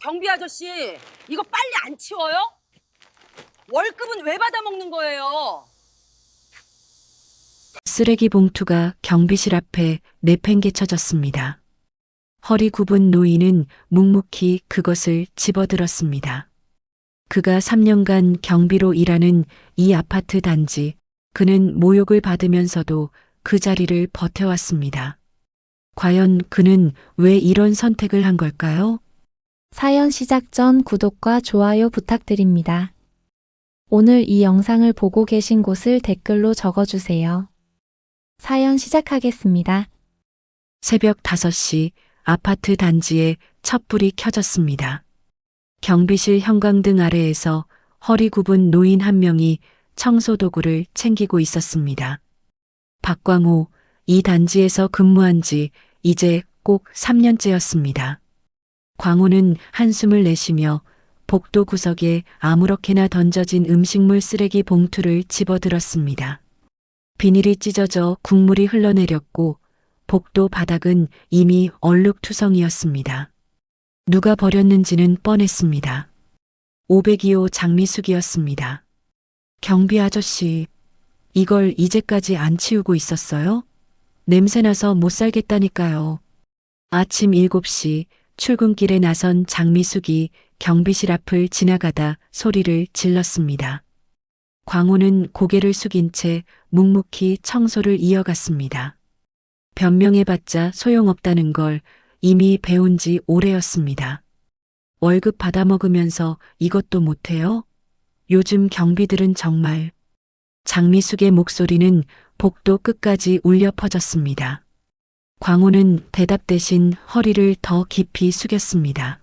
경비 아저씨, 이거 빨리 안 치워요? 월급은 왜 받아먹는 거예요? 쓰레기 봉투가 경비실 앞에 내팽개쳐졌습니다. 허리 굽은 노인은 묵묵히 그것을 집어들었습니다. 그가 3년간 경비로 일하는 이 아파트 단지, 그는 모욕을 받으면서도 그 자리를 버텨왔습니다. 과연 그는 왜 이런 선택을 한 걸까요? 사연 시작 전 구독과 좋아요 부탁드립니다. 오늘 이 영상을 보고 계신 곳을 댓글로 적어주세요. 사연 시작하겠습니다. 새벽 5시 아파트 단지에 촛불이 켜졌습니다. 경비실 형광등 아래에서 허리 굽은 노인 한 명이 청소 도구를 챙기고 있었습니다. 박광호, 이 단지에서 근무한 지 이제 꼭 3년째였습니다. 광호는 한숨을 내쉬며 복도 구석에 아무렇게나 던져진 음식물 쓰레기 봉투를 집어들었습니다. 비닐이 찢어져 국물이 흘러내렸고 복도 바닥은 이미 얼룩투성이었습니다. 누가 버렸는지는 뻔했습니다. 502호 장미숙이었습니다. 경비 아저씨, 이걸 이제까지 안 치우고 있었어요? 냄새나서 못 살겠다니까요. 아침 7시 출근길에 나선 장미숙이 경비실 앞을 지나가다 소리를 질렀습니다. 광호는 고개를 숙인 채 묵묵히 청소를 이어갔습니다. 변명해봤자 소용없다는 걸 이미 배운 지 오래였습니다. 월급 받아먹으면서 이것도 못해요? 요즘 경비들은 정말. 장미숙의 목소리는 복도 끝까지 울려 퍼졌습니다. 광호는 대답 대신 허리를 더 깊이 숙였습니다.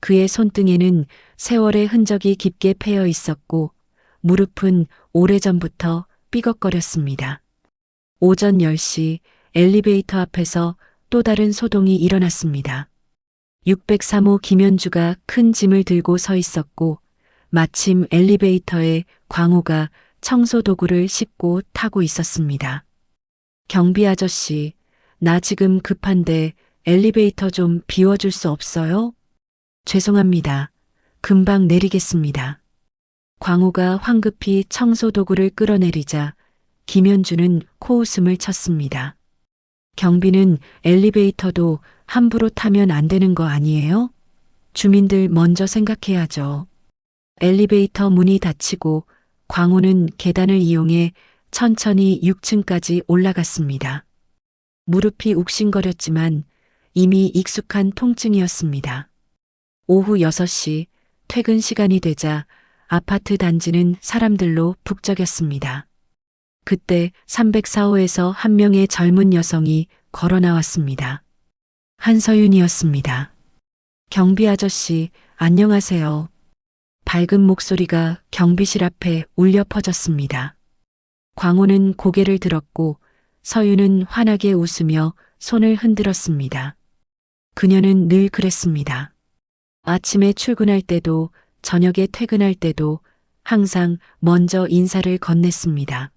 그의 손등에는 세월의 흔적이 깊게 패여 있었고 무릎은 오래전부터 삐걱거렸습니다. 오전 10시 엘리베이터 앞에서 또 다른 소동이 일어났습니다. 603호 김현주가 큰 짐을 들고 서 있었고 마침 엘리베이터에 광호가 청소 도구를 싣고 타고 있었습니다. 경비 아저씨, 나 지금 급한데 엘리베이터 좀 비워줄 수 없어요? 죄송합니다. 금방 내리겠습니다. 광호가 황급히 청소 도구를 끌어내리자 김현주는 코웃음을 쳤습니다. 경비는 엘리베이터도 함부로 타면 안 되는 거 아니에요? 주민들 먼저 생각해야죠. 엘리베이터 문이 닫히고 광호는 계단을 이용해 천천히 6층까지 올라갔습니다. 무릎이 욱신거렸지만 이미 익숙한 통증이었습니다. 오후 6시 퇴근 시간이 되자 아파트 단지는 사람들로 북적였습니다. 그때 304호에서 한 명의 젊은 여성이 걸어 나왔습니다. 한서윤이었습니다. 경비 아저씨, 안녕하세요. 밝은 목소리가 경비실 앞에 울려 퍼졌습니다. 광호는 고개를 들었고 서윤은 환하게 웃으며 손을 흔들었습니다. 그녀는 늘 그랬습니다. 아침에 출근할 때도 저녁에 퇴근할 때도 항상 먼저 인사를 건넸습니다.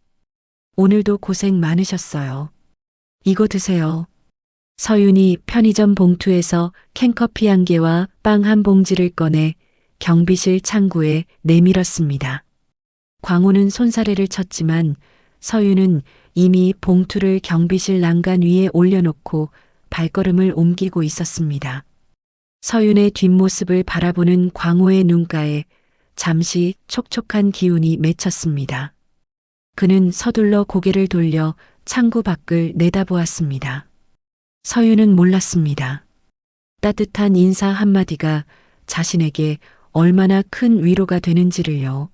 오늘도 고생 많으셨어요. 이거 드세요. 서윤이 편의점 봉투에서 캔커피 한 개와 빵 한 봉지를 꺼내 경비실 창구에 내밀었습니다. 광호는 손사래를 쳤지만 서윤은 이미 봉투를 경비실 난간 위에 올려놓고 발걸음을 옮기고 있었습니다. 서윤의 뒷모습을 바라보는 광호의 눈가에 잠시 촉촉한 기운이 맺혔습니다. 그는 서둘러 고개를 돌려 창구 밖을 내다보았습니다. 서윤은 몰랐습니다. 따뜻한 인사 한마디가 자신에게 얼마나 큰 위로가 되는지를요.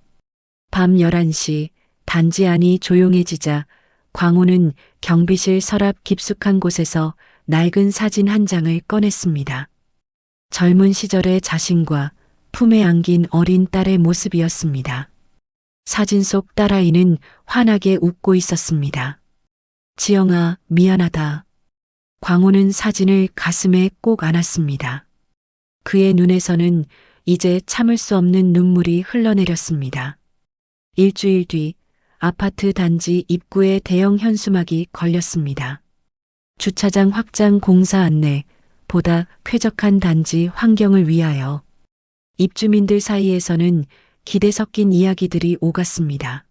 밤 11시 단지 안이 조용해지자 광호는 경비실 서랍 깊숙한 곳에서 낡은 사진 한 장을 꺼냈습니다. 젊은 시절의 자신과 품에 안긴 어린 딸의 모습이었습니다. 사진 속 딸아이는 환하게 웃고 있었습니다. 지영아, 미안하다. 광호는 사진을 가슴에 꼭 안았습니다. 그의 눈에서는 이제 참을 수 없는 눈물이 흘러내렸습니다. 일주일 뒤 아파트 단지 입구에 대형 현수막이 걸렸습니다. 주차장 확장 공사 안내, 보다 쾌적한 단지 환경을 위하여. 입주민들 사이에서는 기대 섞인 이야기들이 오갔습니다.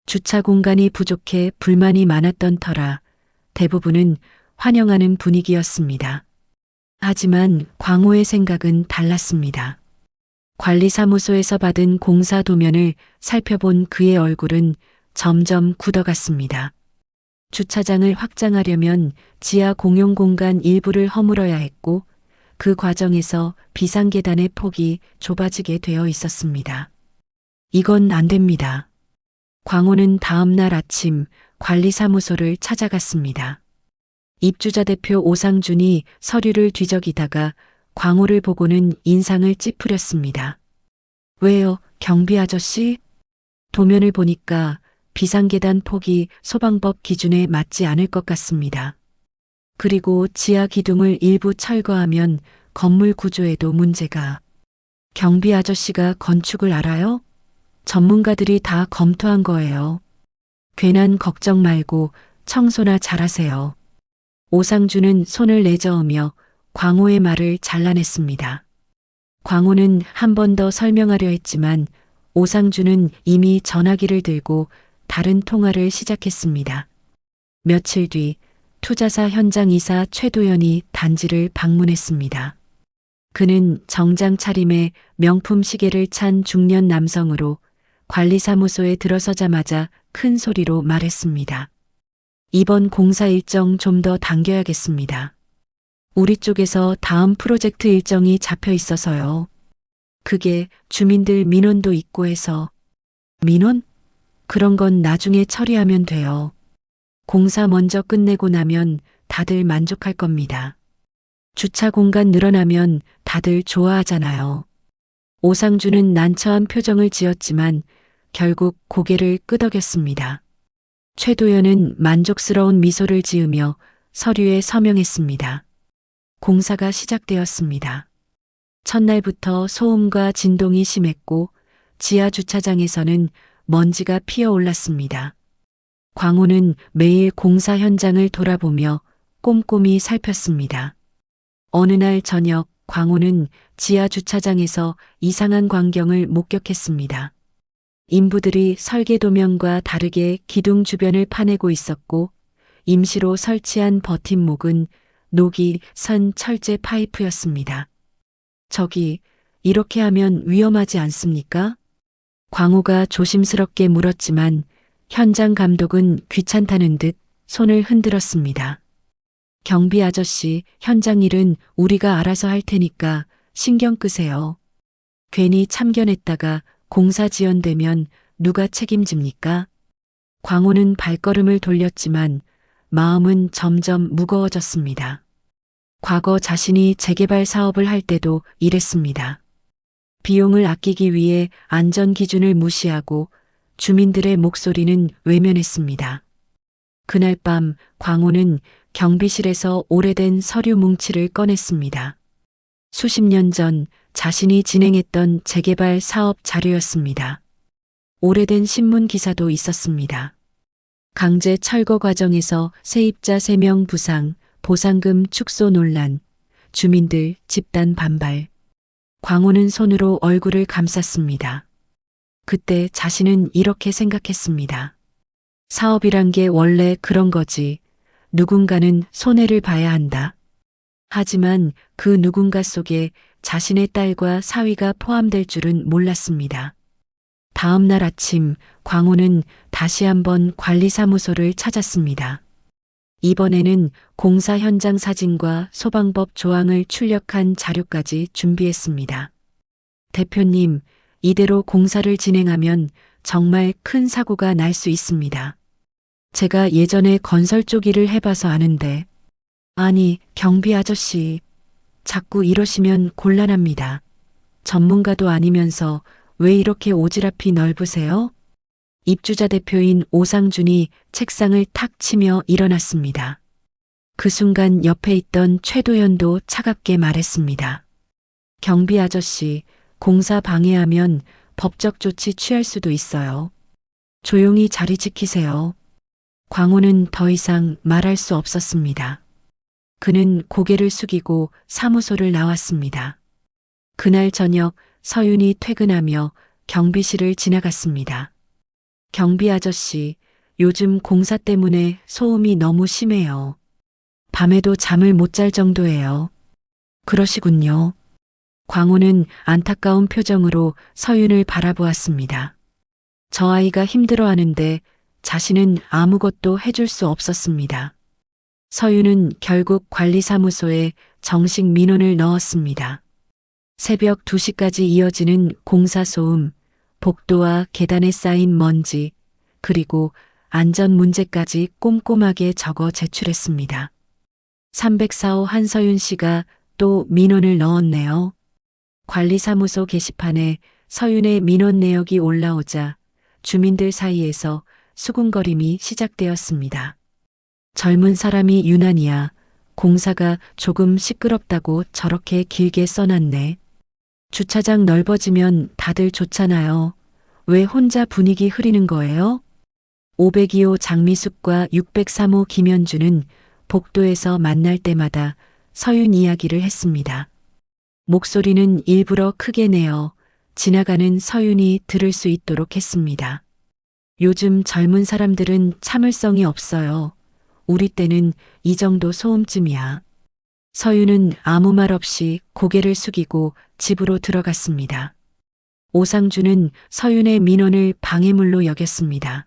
주차 공간이 부족해 불만이 많았던 터라 대부분은 환영하는 분위기였습니다. 하지만 광호의 생각은 달랐습니다. 관리사무소에서 받은 공사 도면을 살펴본 그의 얼굴은 점점 굳어갔습니다. 주차장을 확장하려면 지하 공용공간 일부를 허물어야 했고 그 과정에서 비상계단의 폭이 좁아지게 되어 있었습니다. 이건 안 됩니다. 광호는 다음 날 아침 관리사무소를 찾아갔습니다. 입주자 대표 오상준이 서류를 뒤적이다가 광호를 보고는 인상을 찌푸렸습니다. 왜요, 경비 아저씨? 도면을 보니까 비상계단 폭이 소방법 기준에 맞지 않을 것 같습니다. 그리고 지하 기둥을 일부 철거하면 건물 구조에도 문제가. 경비 아저씨가 건축을 알아요? 전문가들이 다 검토한 거예요. 괜한 걱정 말고 청소나 잘하세요. 오상준은 손을 내저으며 광호의 말을 잘라냈습니다. 광호는 한 번 더 설명하려 했지만 오상준은 이미 전화기를 들고 다른 통화를 시작했습니다. 며칠 뒤 투자사 현장 이사 최도연이 단지를 방문했습니다. 그는 정장 차림에 명품 시계를 찬 중년 남성으로 관리사무소에 들어서자마자 큰 소리로 말했습니다. 이번 공사 일정 좀 더 당겨야겠습니다. 우리 쪽에서 다음 프로젝트 일정이 잡혀 있어서요. 그게 주민들 민원도 있고 해서. 민원? 그런 건 나중에 처리하면 돼요. 공사 먼저 끝내고 나면 다들 만족할 겁니다. 주차 공간 늘어나면 다들 좋아하잖아요. 오상준은 난처한 표정을 지었지만 결국 고개를 끄덕였습니다. 최도연은 만족스러운 미소를 지으며 서류에 서명했습니다. 공사가 시작되었습니다. 첫날부터 소음과 진동이 심했고 지하 주차장에서는 먼지가 피어올랐습니다. 광호는 매일 공사 현장을 돌아보며 꼼꼼히 살폈습니다. 어느 날 저녁 광호는 지하 주차장에서 이상한 광경을 목격했습니다. 인부들이 설계 도면과 다르게 기둥 주변을 파내고 있었고 임시로 설치한 버팀목은 녹이 선 철제 파이프였습니다. 저기 이렇게 하면 위험하지 않습니까? 광호가 조심스럽게 물었지만 현장 감독은 귀찮다는 듯 손을 흔들었습니다. 경비 아저씨, 현장 일은 우리가 알아서 할 테니까 신경 끄세요. 괜히 참견했다가 공사 지연되면 누가 책임집니까? 광호는 발걸음을 돌렸지만 마음은 점점 무거워졌습니다. 과거 자신이 재개발 사업을 할 때도 이랬습니다. 비용을 아끼기 위해 안전 기준을 무시하고 주민들의 목소리는 외면했습니다. 그날 밤 광호는 경비실에서 오래된 서류 뭉치를 꺼냈습니다. 수십 년 전 자신이 진행했던 재개발 사업 자료였습니다. 오래된 신문 기사도 있었습니다. 강제 철거 과정에서 세입자 3명 부상, 보상금 축소 논란, 주민들 집단 반발. 광호는 손으로 얼굴을 감쌌습니다. 그때 자신은 이렇게 생각했습니다. 사업이란 게 원래 그런 거지. 누군가는 손해를 봐야 한다. 하지만 그 누군가 속에 자신의 딸과 사위가 포함될 줄은 몰랐습니다. 다음 날 아침 광호는 다시 한번 관리사무소를 찾았습니다. 이번에는 공사 현장 사진과 소방법 조항을 출력한 자료까지 준비했습니다. 대표님, 이대로 공사를 진행하면 정말 큰 사고가 날 수 있습니다. 제가 예전에 건설 쪽 일을 해봐서 아는데. 아니, 경비 아저씨. 자꾸 이러시면 곤란합니다. 전문가도 아니면서 왜 이렇게 오지랖이 넓으세요? 입주자 대표인 오상준이 책상을 탁 치며 일어났습니다. 그 순간 옆에 있던 최도연도 차갑게 말했습니다. 경비 아저씨, 공사 방해하면 법적 조치 취할 수도 있어요. 조용히 자리 지키세요. 광호는 더 이상 말할 수 없었습니다. 그는 고개를 숙이고 사무소를 나왔습니다. 그날 저녁 서윤이 퇴근하며 경비실을 지나갔습니다. 경비 아저씨, 요즘 공사 때문에 소음이 너무 심해요. 밤에도 잠을 못 잘 정도예요. 그러시군요. 광호는 안타까운 표정으로 서윤을 바라보았습니다. 저 아이가 힘들어하는데 자신은 아무것도 해줄 수 없었습니다. 서윤은 결국 관리사무소에 정식 민원을 넣었습니다. 새벽 2시까지 이어지는 공사 소음, 복도와 계단에 쌓인 먼지, 그리고 안전 문제까지 꼼꼼하게 적어 제출했습니다. 304호 한서윤 씨가 또 민원을 넣었네요. 관리사무소 게시판에 서윤의 민원 내역이 올라오자 주민들 사이에서 수군거림이 시작되었습니다. 젊은 사람이 유난이야. 공사가 조금 시끄럽다고 저렇게 길게 써놨네. 주차장 넓어지면 다들 좋잖아요. 왜 혼자 분위기 흐리는 거예요? 502호 장미숙과 603호 김현주는 복도에서 만날 때마다 서윤 이야기를 했습니다. 목소리는 일부러 크게 내어 지나가는 서윤이 들을 수 있도록 했습니다. 요즘 젊은 사람들은 참을성이 없어요. 우리 때는 이 정도 소음쯤이야. 서윤은 아무 말 없이 고개를 숙이고 집으로 들어갔습니다. 오상준은 서윤의 민원을 방해물로 여겼습니다.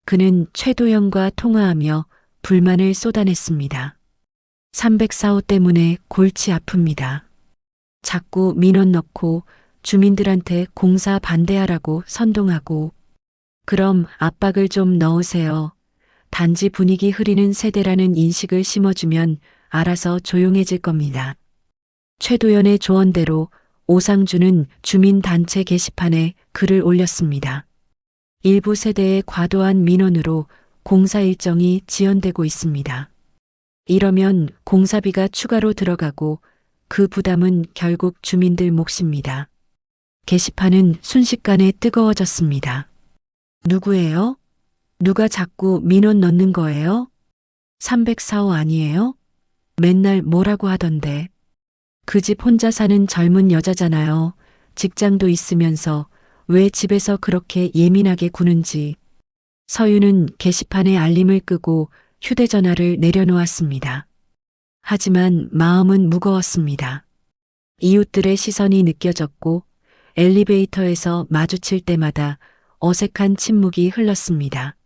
그는 최도영과 통화하며 불만을 쏟아냈습니다. 304호 때문에 골치 아픕니다. 자꾸 민원 넣고 주민들한테 공사 반대하라고 선동하고 그럼 압박을 좀 넣으세요. 단지 분위기 흐리는 세대라는 인식을 심어주면 알아서 조용해질 겁니다. 최도연의 조언대로 오상준은 주민단체 게시판에 글을 올렸습니다. 일부 세대의 과도한 민원으로 공사 일정이 지연되고 있습니다. 이러면 공사비가 추가로 들어가고 그 부담은 결국 주민들 몫입니다. 게시판은 순식간에 뜨거워졌습니다. 누구예요? 누가 자꾸 민원 넣는 거예요? 304호 아니에요? 맨날 뭐라고 하던데. 그 집 혼자 사는 젊은 여자잖아요. 직장도 있으면서 왜 집에서 그렇게 예민하게 구는지. 서윤은 게시판에 알림을 끄고 휴대전화를 내려놓았습니다. 하지만 마음은 무거웠습니다. 이웃들의 시선이 느껴졌고 엘리베이터에서 마주칠 때마다 어색한 침묵이 흘렀습니다.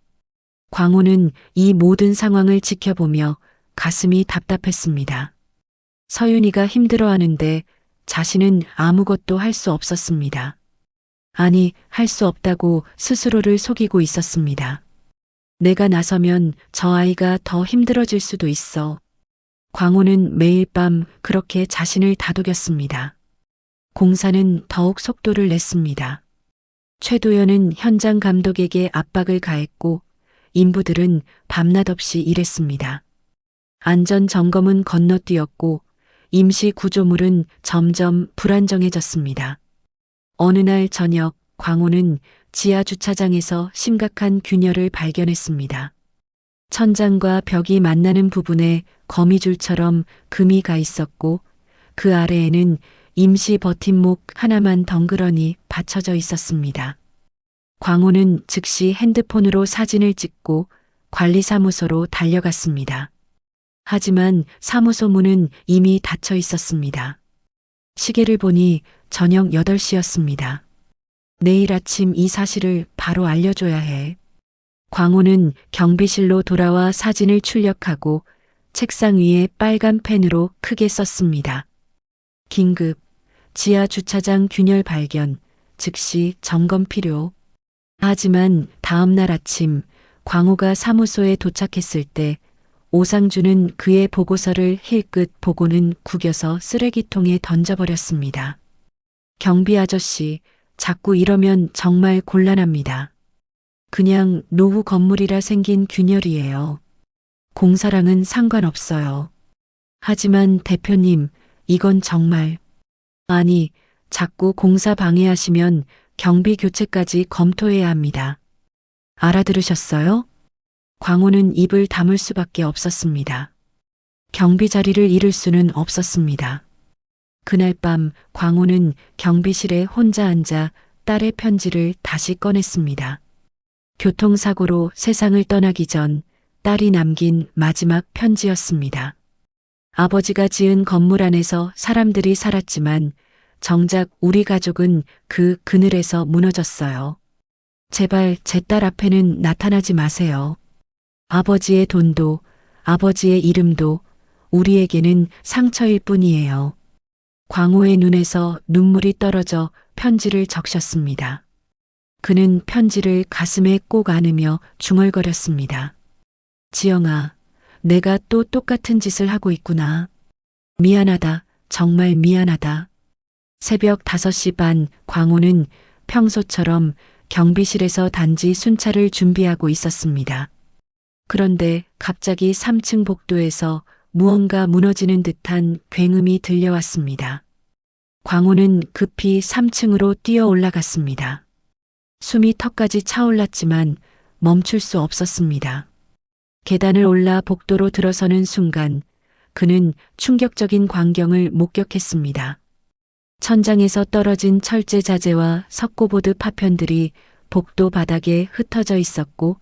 광호는 이 모든 상황을 지켜보며 가슴이 답답했습니다. 서윤이가 힘들어하는데 자신은 아무것도 할 수 없었습니다. 아니, 할 수 없다고 스스로를 속이고 있었습니다. 내가 나서면 저 아이가 더 힘들어질 수도 있어. 광호는 매일 밤 그렇게 자신을 다독였습니다. 공사는 더욱 속도를 냈습니다. 최도연은 현장 감독에게 압박을 가했고 인부들은 밤낮 없이 일했습니다. 안전 점검은 건너뛰었고 임시 구조물은 점점 불안정해졌습니다. 어느 날 저녁 광호는 지하 주차장에서 심각한 균열을 발견했습니다. 천장과 벽이 만나는 부분에 거미줄처럼 금이 가 있었고 그 아래에는 임시 버팀목 하나만 덩그러니 받쳐져 있었습니다. 광호는 즉시 핸드폰으로 사진을 찍고 관리사무소로 달려갔습니다. 하지만 사무소 문은 이미 닫혀 있었습니다. 시계를 보니 저녁 8시였습니다. 내일 아침 이 사실을 바로 알려줘야 해. 광호는 경비실로 돌아와 사진을 출력하고 책상 위에 빨간 펜으로 크게 썼습니다. 긴급, 지하 주차장 균열 발견, 즉시 점검 필요. 하지만 다음 날 아침 광호가 사무소에 도착했을 때 오상준은 그의 보고서를 힐끗 보고는 구겨서 쓰레기통에 던져버렸습니다. 경비 아저씨, 자꾸 이러면 정말 곤란합니다. 그냥 노후 건물이라 생긴 균열이에요. 공사랑은 상관없어요. 하지만 대표님, 이건 정말... 아니, 자꾸 공사 방해하시면 경비 교체까지 검토해야 합니다. 알아들으셨어요? 광호는 입을 다물 수밖에 없었습니다. 경비 자리를 잃을 수는 없었습니다. 그날 밤 광호는 경비실에 혼자 앉아 딸의 편지를 다시 꺼냈습니다. 교통사고로 세상을 떠나기 전 딸이 남긴 마지막 편지였습니다. 아버지가 지은 건물 안에서 사람들이 살았지만 정작 우리 가족은 그 그늘에서 무너졌어요. 제발 제 딸 앞에는 나타나지 마세요. 아버지의 돈도 아버지의 이름도 우리에게는 상처일 뿐이에요. 광호의 눈에서 눈물이 떨어져 편지를 적셨습니다. 그는 편지를 가슴에 꼭 안으며 중얼거렸습니다. 지영아, 내가 또 똑같은 짓을 하고 있구나. 미안하다, 정말 미안하다. 새벽 5시 반 광호는 평소처럼 경비실에서 단지 순찰을 준비하고 있었습니다. 그런데 갑자기 3층 복도에서 무언가 무너지는 듯한 굉음이 들려왔습니다. 광호는 급히 3층으로 뛰어 올라갔습니다. 숨이 턱까지 차올랐지만 멈출 수 없었습니다. 계단을 올라 복도로 들어서는 순간 그는 충격적인 광경을 목격했습니다. 천장에서 떨어진 철제 자재와 석고보드 파편들이 복도 바닥에 흩어져 있었고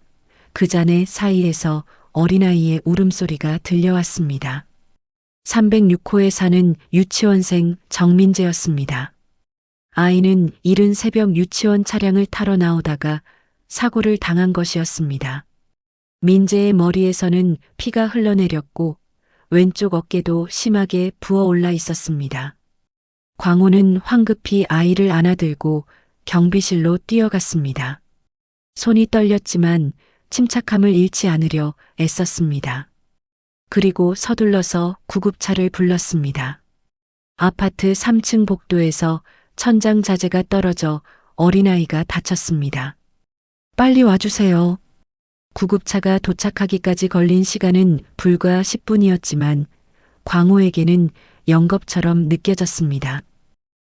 그 잔해 사이에서 어린아이의 울음소리가 들려왔습니다. 306호에 사는 유치원생 정민재였습니다. 아이는 이른 새벽 유치원 차량을 타러 나오다가 사고를 당한 것이었습니다. 민재의 머리에서는 피가 흘러내렸고 왼쪽 어깨도 심하게 부어올라 있었습니다. 광호는 황급히 아이를 안아들고 경비실로 뛰어갔습니다. 손이 떨렸지만 침착함을 잃지 않으려 애썼습니다. 그리고 서둘러서 구급차를 불렀습니다. 아파트 3층 복도에서 천장 자재가 떨어져 어린아이가 다쳤습니다. 빨리 와주세요. 구급차가 도착하기까지 걸린 시간은 불과 10분이었지만 광호에게는 영겁처럼 느껴졌습니다.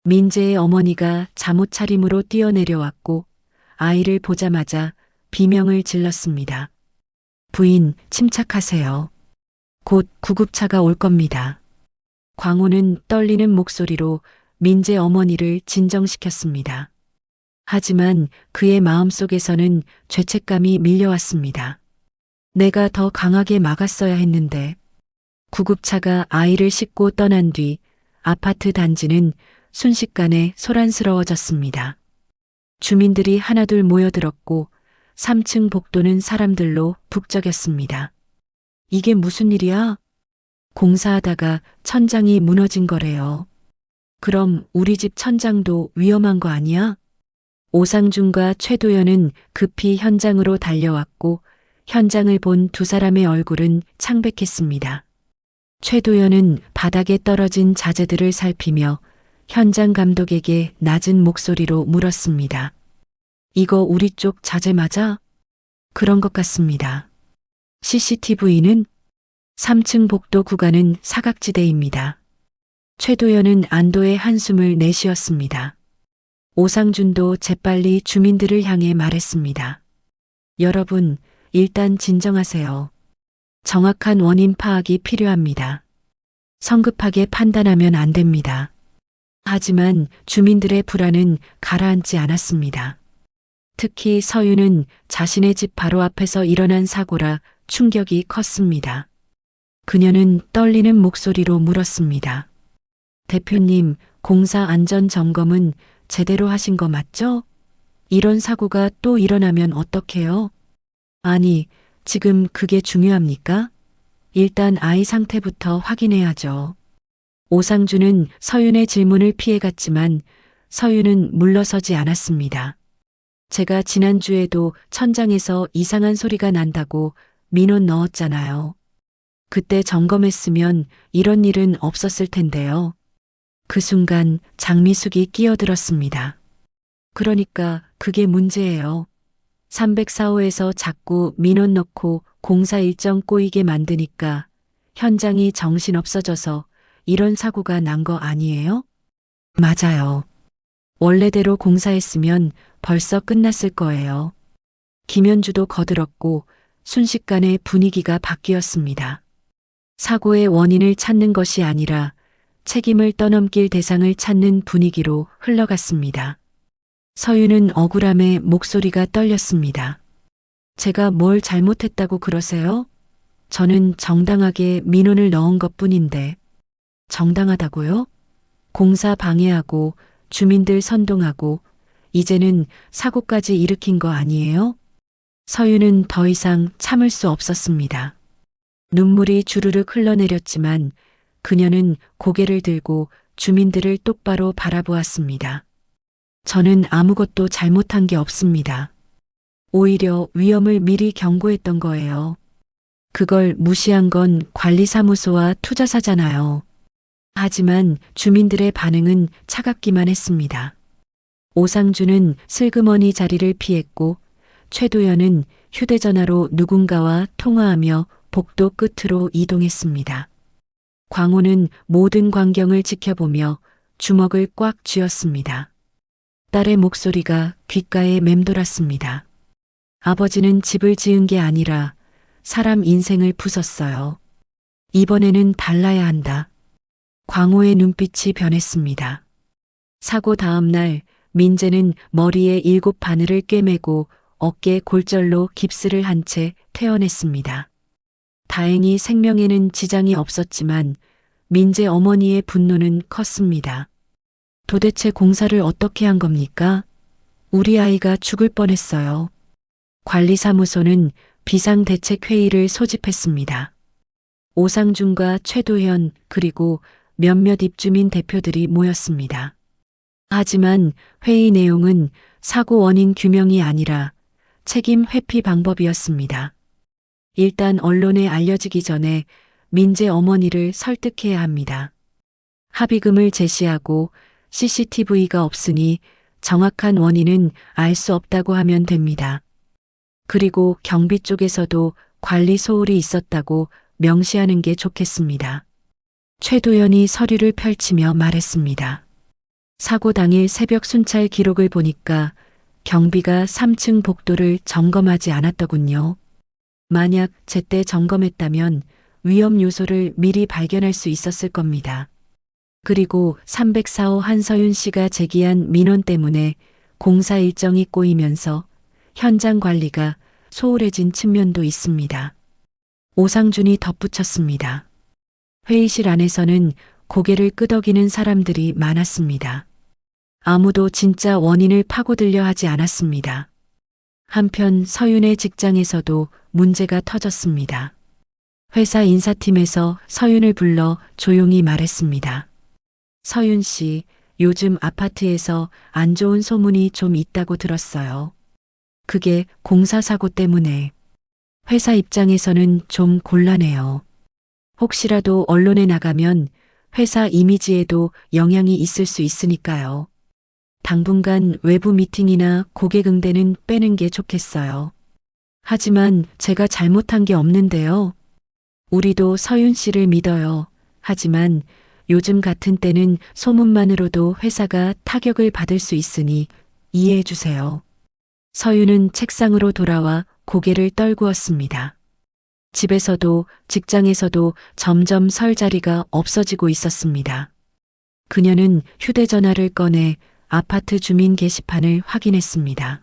민재의 어머니가 잠옷 차림으로 뛰어내려왔고 아이를 보자마자 비명을 질렀습니다. 부인, 침착하세요. 곧 구급차가 올 겁니다. 광호는 떨리는 목소리로 민재 어머니를 진정시켰습니다. 하지만 그의 마음속에서는 죄책감이 밀려왔습니다. 내가 더 강하게 막았어야 했는데. 구급차가 아이를 싣고 떠난 뒤 아파트 단지는 순식간에 소란스러워졌습니다. 주민들이 하나둘 모여들었고 3층 복도는 사람들로 북적였습니다. 이게 무슨 일이야? 공사하다가 천장이 무너진 거래요. 그럼 우리 집 천장도 위험한 거 아니야? 오상준과 최도연은 급히 현장으로 달려왔고 현장을 본 두 사람의 얼굴은 창백했습니다. 최도연은 바닥에 떨어진 자재들을 살피며 현장 감독에게 낮은 목소리로 물었습니다. 이거 우리 쪽 자재 맞아? 그런 것 같습니다. CCTV는 3층 복도 구간은 사각지대입니다. 최도연은 안도의 한숨을 내쉬었습니다. 오상준도 재빨리 주민들을 향해 말했습니다. 여러분, 일단 진정하세요. 정확한 원인 파악이 필요합니다. 성급하게 판단하면 안 됩니다. 하지만 주민들의 불안은 가라앉지 않았습니다. 특히 서윤은 자신의 집 바로 앞에서 일어난 사고라 충격이 컸습니다. 그녀는 떨리는 목소리로 물었습니다. 대표님, 공사 안전 점검은 제대로 하신 거 맞죠? 이런 사고가 또 일어나면 어떡해요? 아니, 지금 그게 중요합니까? 일단 아이 상태부터 확인해야죠. 오상준은 서윤의 질문을 피해갔지만 서윤은 물러서지 않았습니다. 제가 지난주에도 천장에서 이상한 소리가 난다고 민원 넣었잖아요. 그때 점검했으면 이런 일은 없었을 텐데요. 그 순간 장미숙이 끼어들었습니다. 그러니까 그게 문제예요. 304호에서 자꾸 민원 넣고 공사 일정 꼬이게 만드니까 현장이 정신없어져서 이런 사고가 난 거 아니에요? 맞아요. 원래대로 공사했으면 벌써 끝났을 거예요. 김현주도 거들었고 순식간에 분위기가 바뀌었습니다. 사고의 원인을 찾는 것이 아니라 책임을 떠넘길 대상을 찾는 분위기로 흘러갔습니다. 서윤은 억울함에 목소리가 떨렸습니다. 제가 뭘 잘못했다고 그러세요? 저는 정당하게 민원을 넣은 것뿐인데. 정당하다고요? 공사 방해하고 주민들 선동하고 이제는 사고까지 일으킨 거 아니에요? 서윤은 더 이상 참을 수 없었습니다. 눈물이 주르륵 흘러내렸지만 그녀는 고개를 들고 주민들을 똑바로 바라보았습니다. 저는 아무것도 잘못한 게 없습니다. 오히려 위험을 미리 경고했던 거예요. 그걸 무시한 건 관리사무소와 투자사잖아요. 하지만 주민들의 반응은 차갑기만 했습니다. 오상준은 슬그머니 자리를 피했고 최도연은 휴대전화로 누군가와 통화하며 복도 끝으로 이동했습니다. 광호는 모든 광경을 지켜보며 주먹을 꽉 쥐었습니다. 딸의 목소리가 귓가에 맴돌았습니다. 아버지는 집을 지은 게 아니라 사람 인생을 부쉈어요. 이번에는 달라야 한다. 광호의 눈빛이 변했습니다. 사고 다음 날 민재는 머리에 7 바늘을 꿰매고 어깨 골절로 깁스를 한 채 퇴원했습니다. 다행히 생명에는 지장이 없었지만 민재 어머니의 분노는 컸습니다. 도대체 공사를 어떻게 한 겁니까? 우리 아이가 죽을 뻔했어요. 관리사무소는 비상대책회의를 소집했습니다. 오상준과 최도현 그리고 몇몇 입주민 대표들이 모였습니다. 하지만 회의 내용은 사고 원인 규명이 아니라 책임 회피 방법이었습니다. 일단 언론에 알려지기 전에 민재 어머니를 설득해야 합니다. 합의금을 제시하고 CCTV가 없으니 정확한 원인은 알 수 없다고 하면 됩니다. 그리고 경비 쪽에서도 관리 소홀이 있었다고 명시하는 게 좋겠습니다. 최도연이 서류를 펼치며 말했습니다. 사고 당일 새벽 순찰 기록을 보니까 경비가 3층 복도를 점검하지 않았더군요. 만약 제때 점검했다면 위험 요소를 미리 발견할 수 있었을 겁니다. 그리고 304호 한서윤 씨가 제기한 민원 때문에 공사 일정이 꼬이면서 현장 관리가 소홀해진 측면도 있습니다. 오상준이 덧붙였습니다. 회의실 안에서는 고개를 끄덕이는 사람들이 많았습니다. 아무도 진짜 원인을 파고들려 하지 않았습니다. 한편 서윤의 직장에서도 문제가 터졌습니다. 회사 인사팀에서 서윤을 불러 조용히 말했습니다. 서윤 씨, 요즘 아파트에서 안 좋은 소문이 좀 있다고 들었어요. 그게 공사사고 때문에. 회사 입장에서는 좀 곤란해요. 혹시라도 언론에 나가면 회사 이미지에도 영향이 있을 수 있으니까요. 당분간 외부 미팅이나 고객 응대는 빼는 게 좋겠어요. 하지만 제가 잘못한 게 없는데요. 우리도 서윤 씨를 믿어요. 하지만 요즘 같은 때는 소문만으로도 회사가 타격을 받을 수 있으니 이해해 주세요. 서윤은 책상으로 돌아와 고개를 떨구었습니다. 집에서도 직장에서도 점점 설 자리가 없어지고 있었습니다. 그녀는 휴대전화를 꺼내 아파트 주민 게시판을 확인했습니다.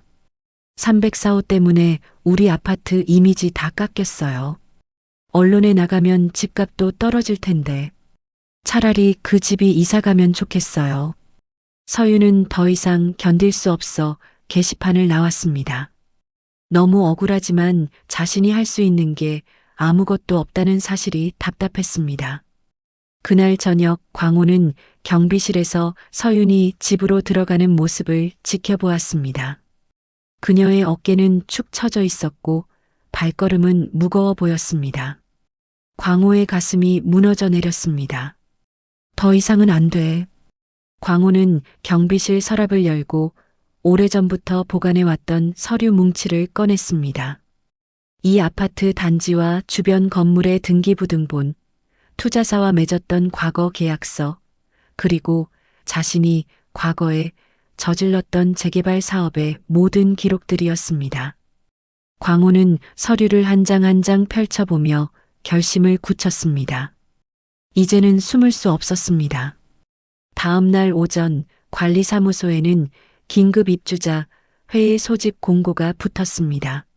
304호 때문에 우리 아파트 이미지 다 깎였어요. 언론에 나가면 집값도 떨어질 텐데 차라리 그 집이 이사 가면 좋겠어요. 서윤은 더 이상 견딜 수 없어 게시판을 나왔습니다. 너무 억울하지만 자신이 할 수 있는 게 아무것도 없다는 사실이 답답했습니다. 그날 저녁 광호는 경비실에서 서윤이 집으로 들어가는 모습을 지켜보았습니다. 그녀의 어깨는 축 처져 있었고 발걸음은 무거워 보였습니다. 광호의 가슴이 무너져 내렸습니다. 더 이상은 안 돼. 광호는 경비실 서랍을 열고 오래전부터 보관해왔던 서류 뭉치를 꺼냈습니다. 이 아파트 단지와 주변 건물의 등기부등본, 투자사와 맺었던 과거 계약서, 그리고 자신이 과거에 저질렀던 재개발 사업의 모든 기록들이었습니다. 광호는 서류를 한 장 한 장 펼쳐보며 결심을 굳혔습니다. 이제는 숨을 수 없었습니다. 다음 날 오전 관리사무소에는 긴급 입주자 회의 소집 공고가 붙었습니다.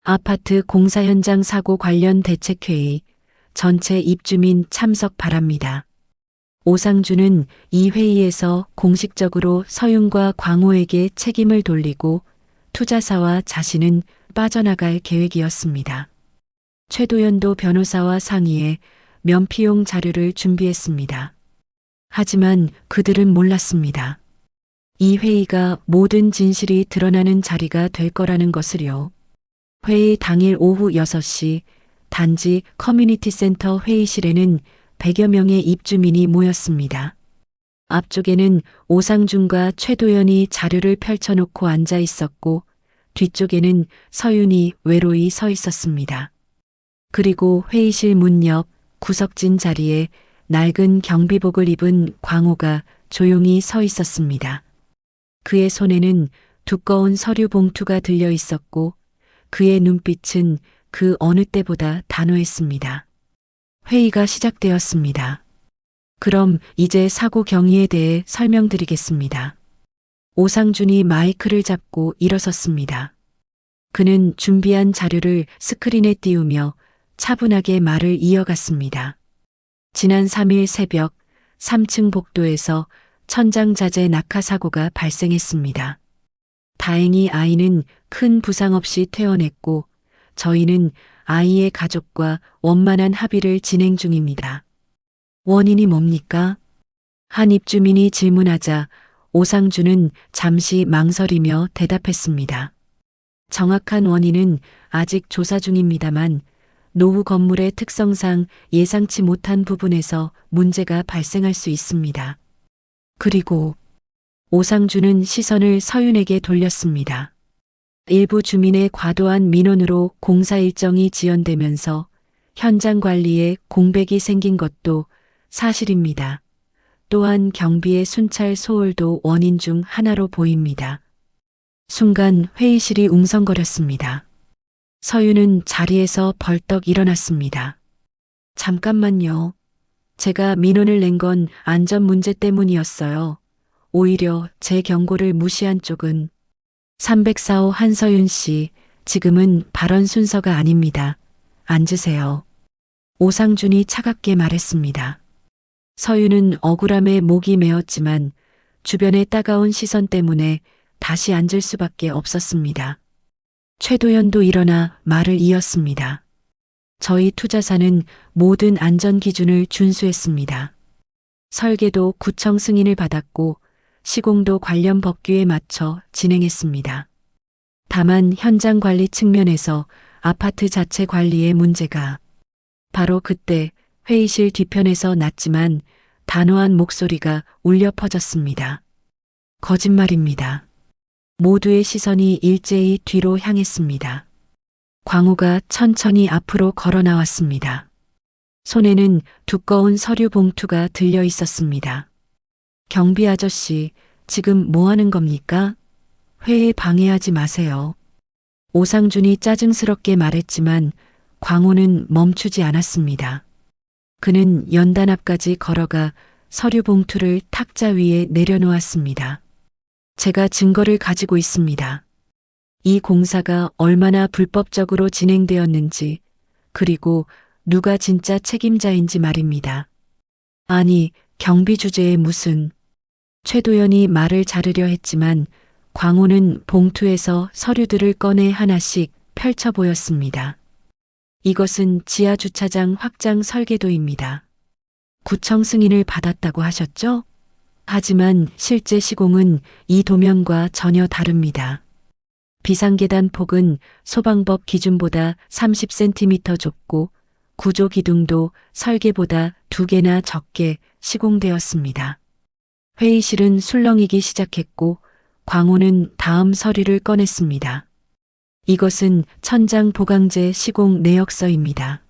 아파트 공사 현장 사고 관련 대책회의, 전체 입주민 참석 바랍니다. 오상준은 이 회의에서 공식적으로 서윤과 광호에게 책임을 돌리고 투자사와 자신은 빠져나갈 계획이었습니다. 최도연도 변호사와 상의해 면피용 자료를 준비했습니다. 하지만 그들은 몰랐습니다. 이 회의가 모든 진실이 드러나는 자리가 될 거라는 것을요. 회의 당일 오후 6시 단지 커뮤니티 센터 회의실에는 100여 명의 입주민이 모였습니다. 앞쪽에는 오상준과 최도연이 자료를 펼쳐놓고 앉아 있었고 뒤쪽에는 서윤이 외로이 서 있었습니다. 그리고 회의실 문 옆 구석진 자리에 낡은 경비복을 입은 광호가 조용히 서 있었습니다. 그의 손에는 두꺼운 서류 봉투가 들려 있었고 그의 눈빛은 그 어느 때보다 단호했습니다. 회의가 시작되었습니다. 그럼 이제 사고 경위에 대해 설명드리겠습니다. 오상준이 마이크를 잡고 일어섰습니다. 그는 준비한 자료를 스크린에 띄우며 차분하게 말을 이어갔습니다. 지난 3일 새벽 3층 복도에서 천장자재 낙하사고가 발생했습니다. 다행히 아이는 큰 부상 없이 퇴원했고 저희는 아이의 가족과 원만한 합의를 진행 중입니다. 원인이 뭡니까? 한 입주민이 질문하자 오상준은 잠시 망설이며 대답했습니다. 정확한 원인은 아직 조사 중입니다만 노후 건물의 특성상 예상치 못한 부분에서 문제가 발생할 수 있습니다. 그리고 오상준은 시선을 서윤에게 돌렸습니다. 일부 주민의 과도한 민원으로 공사 일정이 지연되면서 현장 관리에 공백이 생긴 것도 사실입니다. 또한 경비의 순찰 소홀도 원인 중 하나로 보입니다. 순간 회의실이 웅성거렸습니다. 서윤은 자리에서 벌떡 일어났습니다. 잠깐만요. 제가 민원을 낸 건 안전 문제 때문이었어요. 오히려 제 경고를 무시한 쪽은 304호 한서윤 씨, 지금은 발언 순서가 아닙니다. 앉으세요. 오상준이 차갑게 말했습니다. 서윤은 억울함에 목이 메었지만 주변의 따가운 시선 때문에 다시 앉을 수밖에 없었습니다. 최도연도 일어나 말을 이었습니다. 저희 투자사는 모든 안전 기준을 준수했습니다. 설계도 구청 승인을 받았고 시공도 관련 법규에 맞춰 진행했습니다. 다만 현장 관리 측면에서 아파트 자체 관리에 문제가 바로 그때 회의실 뒤편에서 났지만 단호한 목소리가 울려 퍼졌습니다. 거짓말입니다. 모두의 시선이 일제히 뒤로 향했습니다. 광호가 천천히 앞으로 걸어 나왔습니다. 손에는 두꺼운 서류 봉투가 들려 있었습니다. 경비 아저씨, 지금 뭐 하는 겁니까? 회의 방해하지 마세요. 오상준이 짜증스럽게 말했지만 광호는 멈추지 않았습니다. 그는 연단 앞까지 걸어가 서류 봉투를 탁자 위에 내려놓았습니다. 제가 증거를 가지고 있습니다. 이 공사가 얼마나 불법적으로 진행되었는지, 그리고 누가 진짜 책임자인지 말입니다. 아니, 경비 주제에 무슨... 최도연이 말을 자르려 했지만 광호는 봉투에서 서류들을 꺼내 하나씩 펼쳐 보였습니다. 이것은 지하 주차장 확장 설계도입니다. 구청 승인을 받았다고 하셨죠? 하지만 실제 시공은 이 도면과 전혀 다릅니다. 비상계단 폭은 소방법 기준보다 30cm 좁고 구조 기둥도 설계보다 2개나 적게 시공되었습니다. 회의실은 술렁이기 시작했고 광호는 다음 서류를 꺼냈습니다. 이것은 천장 보강제 시공 내역서입니다.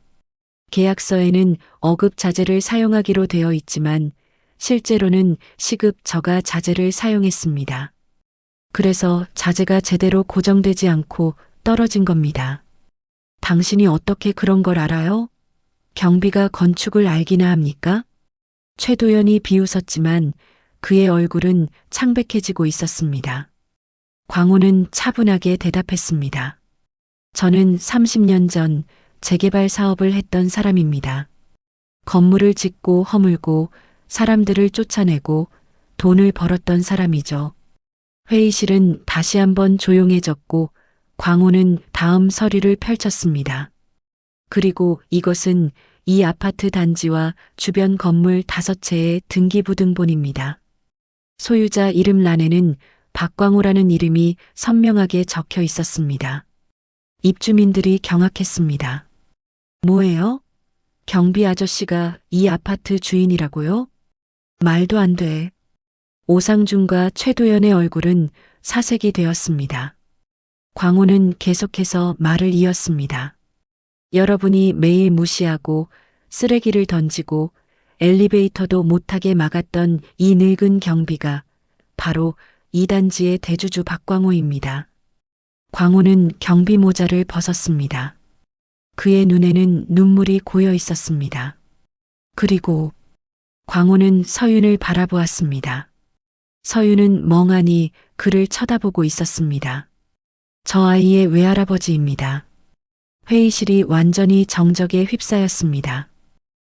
계약서에는 어급 자재를 사용하기로 되어 있지만 실제로는 시급 저가 자재를 사용했습니다. 그래서 자재가 제대로 고정되지 않고 떨어진 겁니다. 당신이 어떻게 그런 걸 알아요? 경비가 건축을 알기나 합니까? 최도연이 비웃었지만 그의 얼굴은 창백해지고 있었습니다. 광호는 차분하게 대답했습니다. 저는 30년 전 재개발 사업을 했던 사람입니다. 건물을 짓고 허물고 사람들을 쫓아내고 돈을 벌었던 사람이죠. 회의실은 다시 한번 조용해졌고 광호는 다음 서류를 펼쳤습니다. 그리고 이것은 이 아파트 단지와 주변 건물 5채의 등기부등본입니다. 소유자 이름란에는 박광호라는 이름이 선명하게 적혀 있었습니다. 입주민들이 경악했습니다. 뭐예요? 경비 아저씨가 이 아파트 주인이라고요? 말도 안 돼. 오상준과 최도연의 얼굴은 사색이 되었습니다. 광호는 계속해서 말을 이었습니다. 여러분이 매일 무시하고 쓰레기를 던지고 엘리베이터도 못하게 막았던 이 늙은 경비가 바로 이 단지의 대주주 박광호입니다. 광호는 경비 모자를 벗었습니다. 그의 눈에는 눈물이 고여 있었습니다. 그리고 광호는 서윤을 바라보았습니다. 서윤은 멍하니 그를 쳐다보고 있었습니다. 저 아이의 외할아버지입니다. 회의실이 완전히 정적에 휩싸였습니다.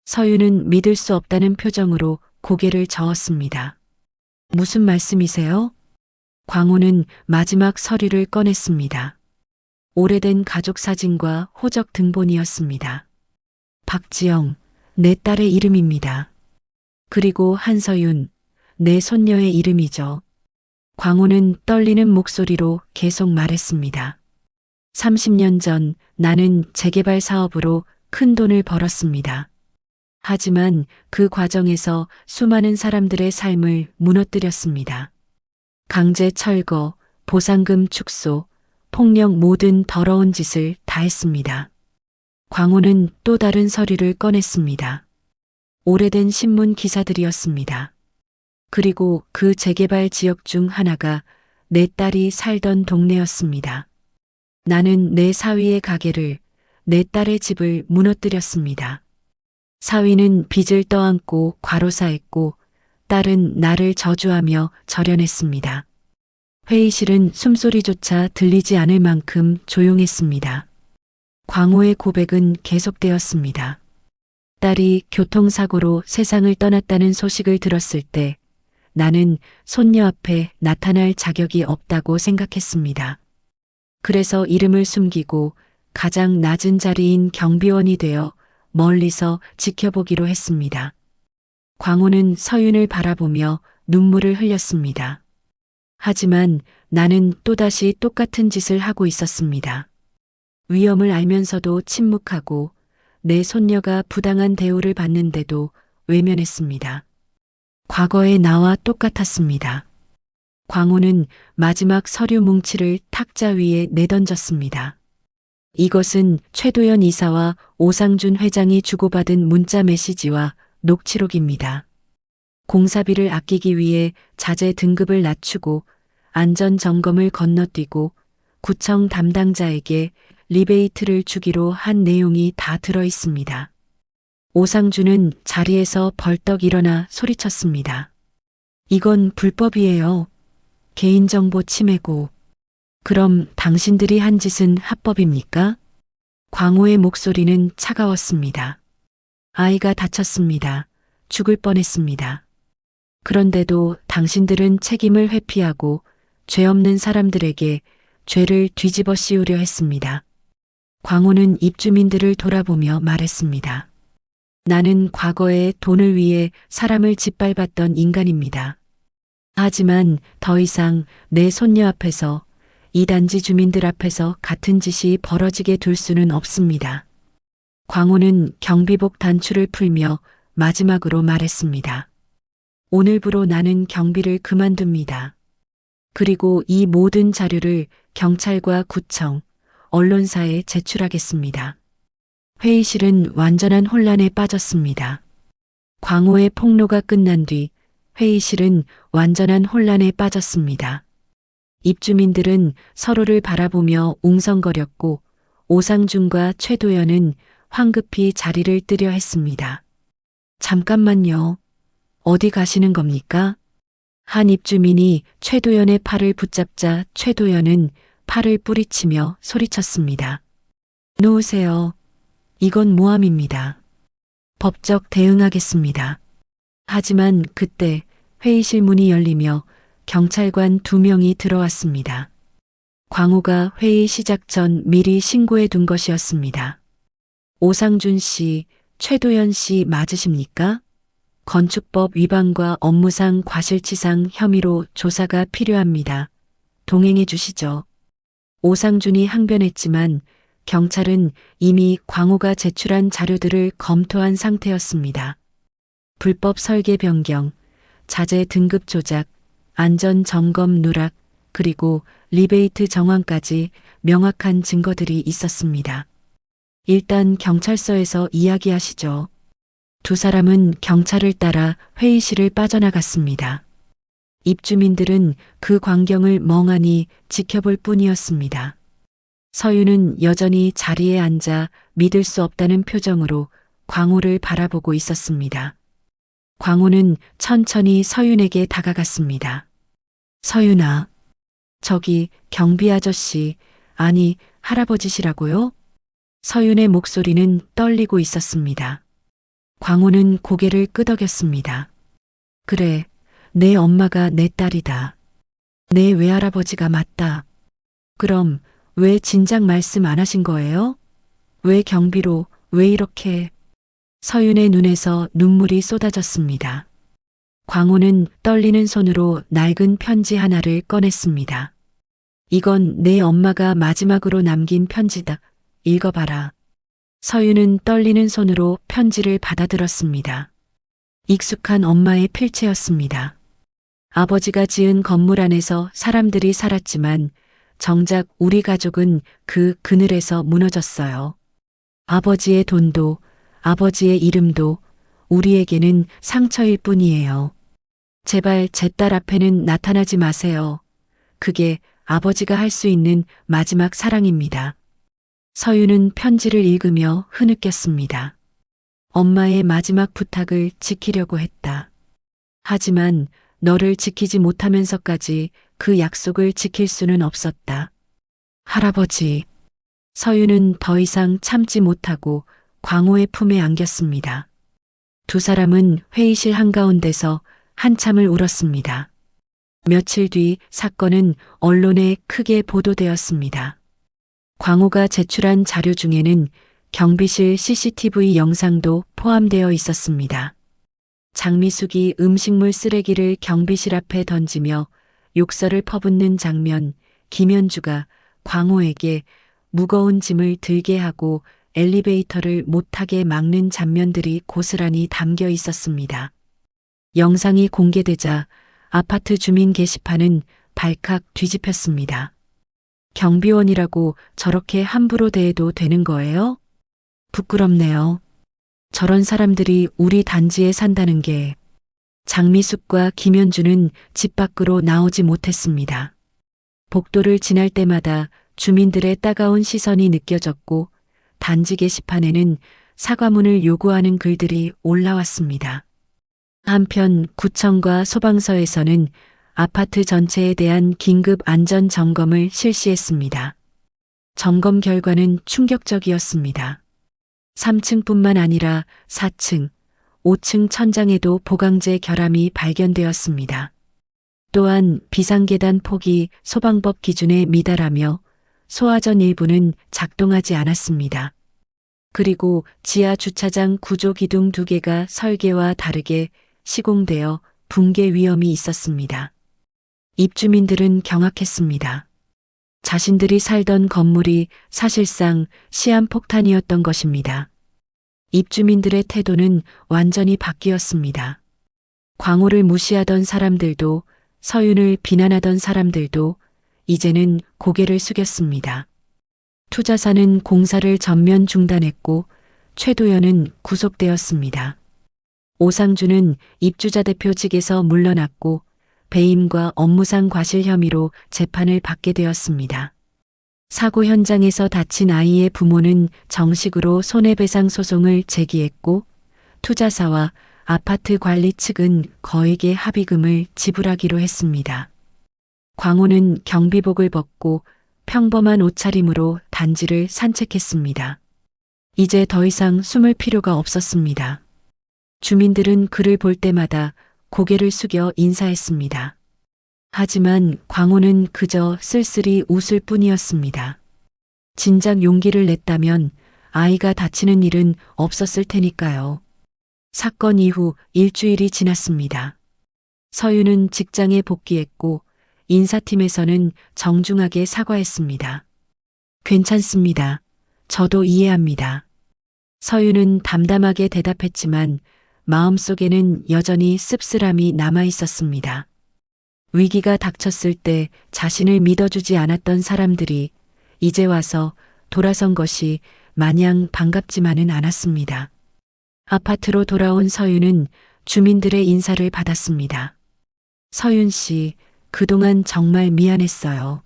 서윤은 믿을 수 없다는 표정으로 고개를 저었습니다. 무슨 말씀이세요? 광호는 마지막 서류를 꺼냈습니다. 오래된 가족 사진과 호적 등본이었습니다. 박지영, 내 딸의 이름입니다. 그리고 한서윤, 내 손녀의 이름이죠. 광호는 떨리는 목소리로 계속 말했습니다. 30년 전 나는 재개발 사업으로 큰 돈을 벌었습니다. 하지만 그 과정에서 수많은 사람들의 삶을 무너뜨렸습니다. 강제 철거, 보상금 축소, 폭력 모든 더러운 짓을 다 했습니다. 광호는 또 다른 서류를 꺼냈습니다. 오래된 신문 기사들이었습니다. 그리고 그 재개발 지역 중 하나가 내 딸이 살던 동네였습니다. 나는 내 사위의 가게를, 내 딸의 집을 무너뜨렸습니다. 사위는 빚을 떠안고 과로사했고 딸은 나를 저주하며 절연했습니다. 회의실은 숨소리조차 들리지 않을 만큼 조용했습니다. 광호의 고백은 계속되었습니다. 딸이 교통사고로 세상을 떠났다는 소식을 들었을 때 나는 손녀 앞에 나타날 자격이 없다고 생각했습니다. 그래서 이름을 숨기고 가장 낮은 자리인 경비원이 되어 멀리서 지켜보기로 했습니다. 광호는 서윤을 바라보며 눈물을 흘렸습니다. 하지만 나는 또다시 똑같은 짓을 하고 있었습니다. 위험을 알면서도 침묵하고 내 손녀가 부당한 대우를 받는데도 외면했습니다. 과거의 나와 똑같았습니다. 광호는 마지막 서류 뭉치를 탁자 위에 내던졌습니다. 이것은 최도연 이사와 오상준 회장이 주고받은 문자 메시지와 녹취록입니다. 공사비를 아끼기 위해 자재 등급을 낮추고 안전 점검을 건너뛰고 구청 담당자에게 리베이트를 주기로 한 내용이 다 들어 있습니다. 오상준은 자리에서 벌떡 일어나 소리쳤습니다. 이건 불법이에요. 개인정보 침해고. 그럼 당신들이 한 짓은 합법입니까? 광호의 목소리는 차가웠습니다. 아이가 다쳤습니다. 죽을 뻔했습니다. 그런데도 당신들은 책임을 회피하고 죄 없는 사람들에게 죄를 뒤집어 씌우려 했습니다. 광호는 입주민들을 돌아보며 말했습니다. 나는 과거에 돈을 위해 사람을 짓밟았던 인간입니다. 하지만 더 이상 내 손녀 앞에서 이 단지 주민들 앞에서 같은 짓이 벌어지게 둘 수는 없습니다. 광호는 경비복 단추를 풀며 마지막으로 말했습니다. 오늘부로 나는 경비를 그만둡니다. 그리고 이 모든 자료를 경찰과 구청, 언론사에 제출하겠습니다. 회의실은 완전한 혼란에 빠졌습니다. 광호의 폭로가 끝난 뒤 회의실은 완전한 혼란에 빠졌습니다. 입주민들은 서로를 바라보며 웅성거렸고 오상준과 최도연은 황급히 자리를 뜨려 했습니다. 잠깐만요. 어디 가시는 겁니까? 한 입주민이 최도연의 팔을 붙잡자 최도연은 팔을 뿌리치며 소리쳤습니다. 놓으세요. 이건 모함입니다. 법적 대응하겠습니다. 하지만 그때 회의실 문이 열리며 경찰관 2명이 들어왔습니다. 광호가 회의 시작 전 미리 신고해 둔 것이었습니다. 오상준 씨, 최도연 씨 맞으십니까? 건축법 위반과 업무상 과실치상 혐의로 조사가 필요합니다. 동행해 주시죠. 오상준이 항변했지만 경찰은 이미 광호가 제출한 자료들을 검토한 상태였습니다. 불법 설계 변경, 자재 등급 조작, 안전 점검 누락, 그리고 리베이트 정황까지 명확한 증거들이 있었습니다. 일단 경찰서에서 이야기하시죠. 두 사람은 경찰을 따라 회의실을 빠져나갔습니다. 입주민들은 그 광경을 멍하니 지켜볼 뿐이었습니다. 서윤은 여전히 자리에 앉아 믿을 수 없다는 표정으로 광호를 바라보고 있었습니다. 광호는 천천히 서윤에게 다가갔습니다. 서윤아, 저기 경비 아저씨, 아니 할아버지시라고요? 서윤의 목소리는 떨리고 있었습니다. 광호는 고개를 끄덕였습니다. 그래, 내 엄마가 내 딸이다. 내 외할아버지가 맞다. 그럼 왜 진작 말씀 안 하신 거예요? 왜 경비로, 왜 이렇게... 서윤의 눈에서 눈물이 쏟아졌습니다. 광호는 떨리는 손으로 낡은 편지 하나를 꺼냈습니다. 이건 내 엄마가 마지막으로 남긴 편지다. 읽어봐라. 서윤은 떨리는 손으로 편지를 받아들었습니다. 익숙한 엄마의 필체였습니다. 아버지가 지은 건물 안에서 사람들이 살았지만 정작 우리 가족은 그 그늘에서 무너졌어요. 아버지의 돈도 아버지의 이름도 우리에게는 상처일 뿐이에요. 제발 제 딸 앞에는 나타나지 마세요. 그게 아버지가 할 수 있는 마지막 사랑입니다. 서윤은 편지를 읽으며 흐느꼈습니다. 엄마의 마지막 부탁을 지키려고 했다. 하지만 너를 지키지 못하면서까지 그 약속을 지킬 수는 없었다. 할아버지. 서윤은 더 이상 참지 못하고 광호의 품에 안겼습니다. 두 사람은 회의실 한가운데서 한참을 울었습니다. 며칠 뒤 사건은 언론에 크게 보도되었습니다. 광호가 제출한 자료 중에는 경비실 CCTV 영상도 포함되어 있었습니다. 장미숙이 음식물 쓰레기를 경비실 앞에 던지며 욕설을 퍼붓는 장면, 김현주가 광호에게 무거운 짐을 들게 하고 엘리베이터를 못 타게 막는 장면들이 고스란히 담겨 있었습니다. 영상이 공개되자 아파트 주민 게시판은 발칵 뒤집혔습니다. 경비원이라고 저렇게 함부로 대해도 되는 거예요? 부끄럽네요. 저런 사람들이 우리 단지에 산다는 게. 장미숙과 김현주는 집 밖으로 나오지 못했습니다. 복도를 지날 때마다 주민들의 따가운 시선이 느껴졌고 단지 게시판에는 사과문을 요구하는 글들이 올라왔습니다. 한편 구청과 소방서에서는 아파트 전체에 대한 긴급 안전 점검을 실시했습니다. 점검 결과는 충격적이었습니다. 3층뿐만 아니라 4층, 5층 천장에도 보강제 결함이 발견되었습니다. 또한 비상계단 폭이 소방법 기준에 미달하며 소화전 일부는 작동하지 않았습니다. 그리고 지하 주차장 구조 기둥 2개가 설계와 다르게 시공되어 붕괴 위험이 있었습니다. 입주민들은 경악했습니다. 자신들이 살던 건물이 사실상 시한폭탄이었던 것입니다. 입주민들의 태도는 완전히 바뀌었습니다. 광호를 무시하던 사람들도 서윤을 비난하던 사람들도 이제는 고개를 숙였습니다. 투자사는 공사를 전면 중단했고 최도연은 구속되었습니다. 오상준은 입주자 대표직에서 물러났고 배임과 업무상 과실 혐의로 재판을 받게 되었습니다. 사고 현장에서 다친 아이의 부모는 정식으로 손해배상 소송을 제기했고 투자사와 아파트 관리 측은 거액의 합의금을 지불하기로 했습니다. 광호는 경비복을 벗고 평범한 옷차림으로 단지를 산책했습니다. 이제 더 이상 숨을 필요가 없었습니다. 주민들은 그를 볼 때마다 고개를 숙여 인사했습니다. 하지만 광호는 그저 쓸쓸히 웃을 뿐이었습니다. 진작 용기를 냈다면 아이가 다치는 일은 없었을 테니까요. 사건 이후 일주일이 지났습니다. 서윤은 직장에 복귀했고 인사팀에서는 정중하게 사과했습니다. 괜찮습니다. 저도 이해합니다. 서윤은 담담하게 대답했지만 마음속에는 여전히 씁쓸함이 남아 있었습니다. 위기가 닥쳤을 때 자신을 믿어주지 않았던 사람들이 이제 와서 돌아선 것이 마냥 반갑지만은 않았습니다. 아파트로 돌아온 서윤은 주민들의 인사를 받았습니다. 서윤 씨, 그동안 정말 미안했어요.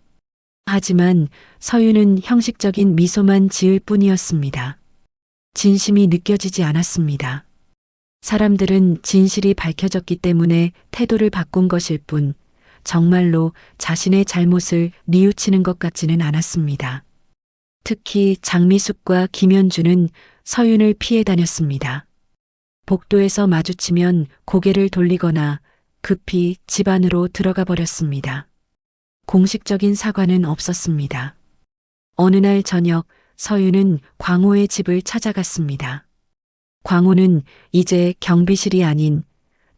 하지만 서윤은 형식적인 미소만 지을 뿐이었습니다. 진심이 느껴지지 않았습니다. 사람들은 진실이 밝혀졌기 때문에 태도를 바꾼 것일 뿐 정말로 자신의 잘못을 뉘우치는 것 같지는 않았습니다. 특히 장미숙과 김현주는 서윤을 피해 다녔습니다. 복도에서 마주치면 고개를 돌리거나 급히 집 안으로 들어가 버렸습니다. 공식적인 사과는 없었습니다. 어느 날 저녁 서윤은 광호의 집을 찾아갔습니다. 광호는 이제 경비실이 아닌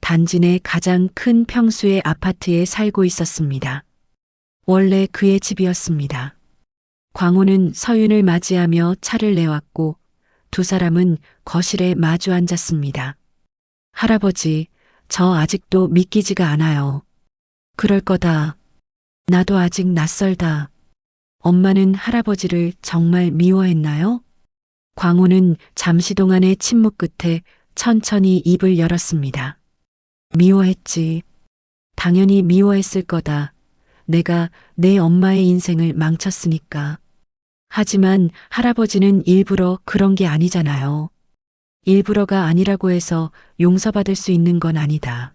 단지 내 가장 큰 평수의 아파트에 살고 있었습니다. 원래 그의 집이었습니다. 광호는 서윤을 맞이하며 차를 내왔고 두 사람은 거실에 마주 앉았습니다. 할아버지, 저 아직도 믿기지가 않아요. 그럴 거다. 나도 아직 낯설다. 엄마는 할아버지를 정말 미워했나요? 광호는 잠시 동안의 침묵 끝에 천천히 입을 열었습니다. 미워했지. 당연히 미워했을 거다. 내가 내 엄마의 인생을 망쳤으니까. 하지만 할아버지는 일부러 그런 게 아니잖아요. 일부러가 아니라고 해서 용서받을 수 있는 건 아니다.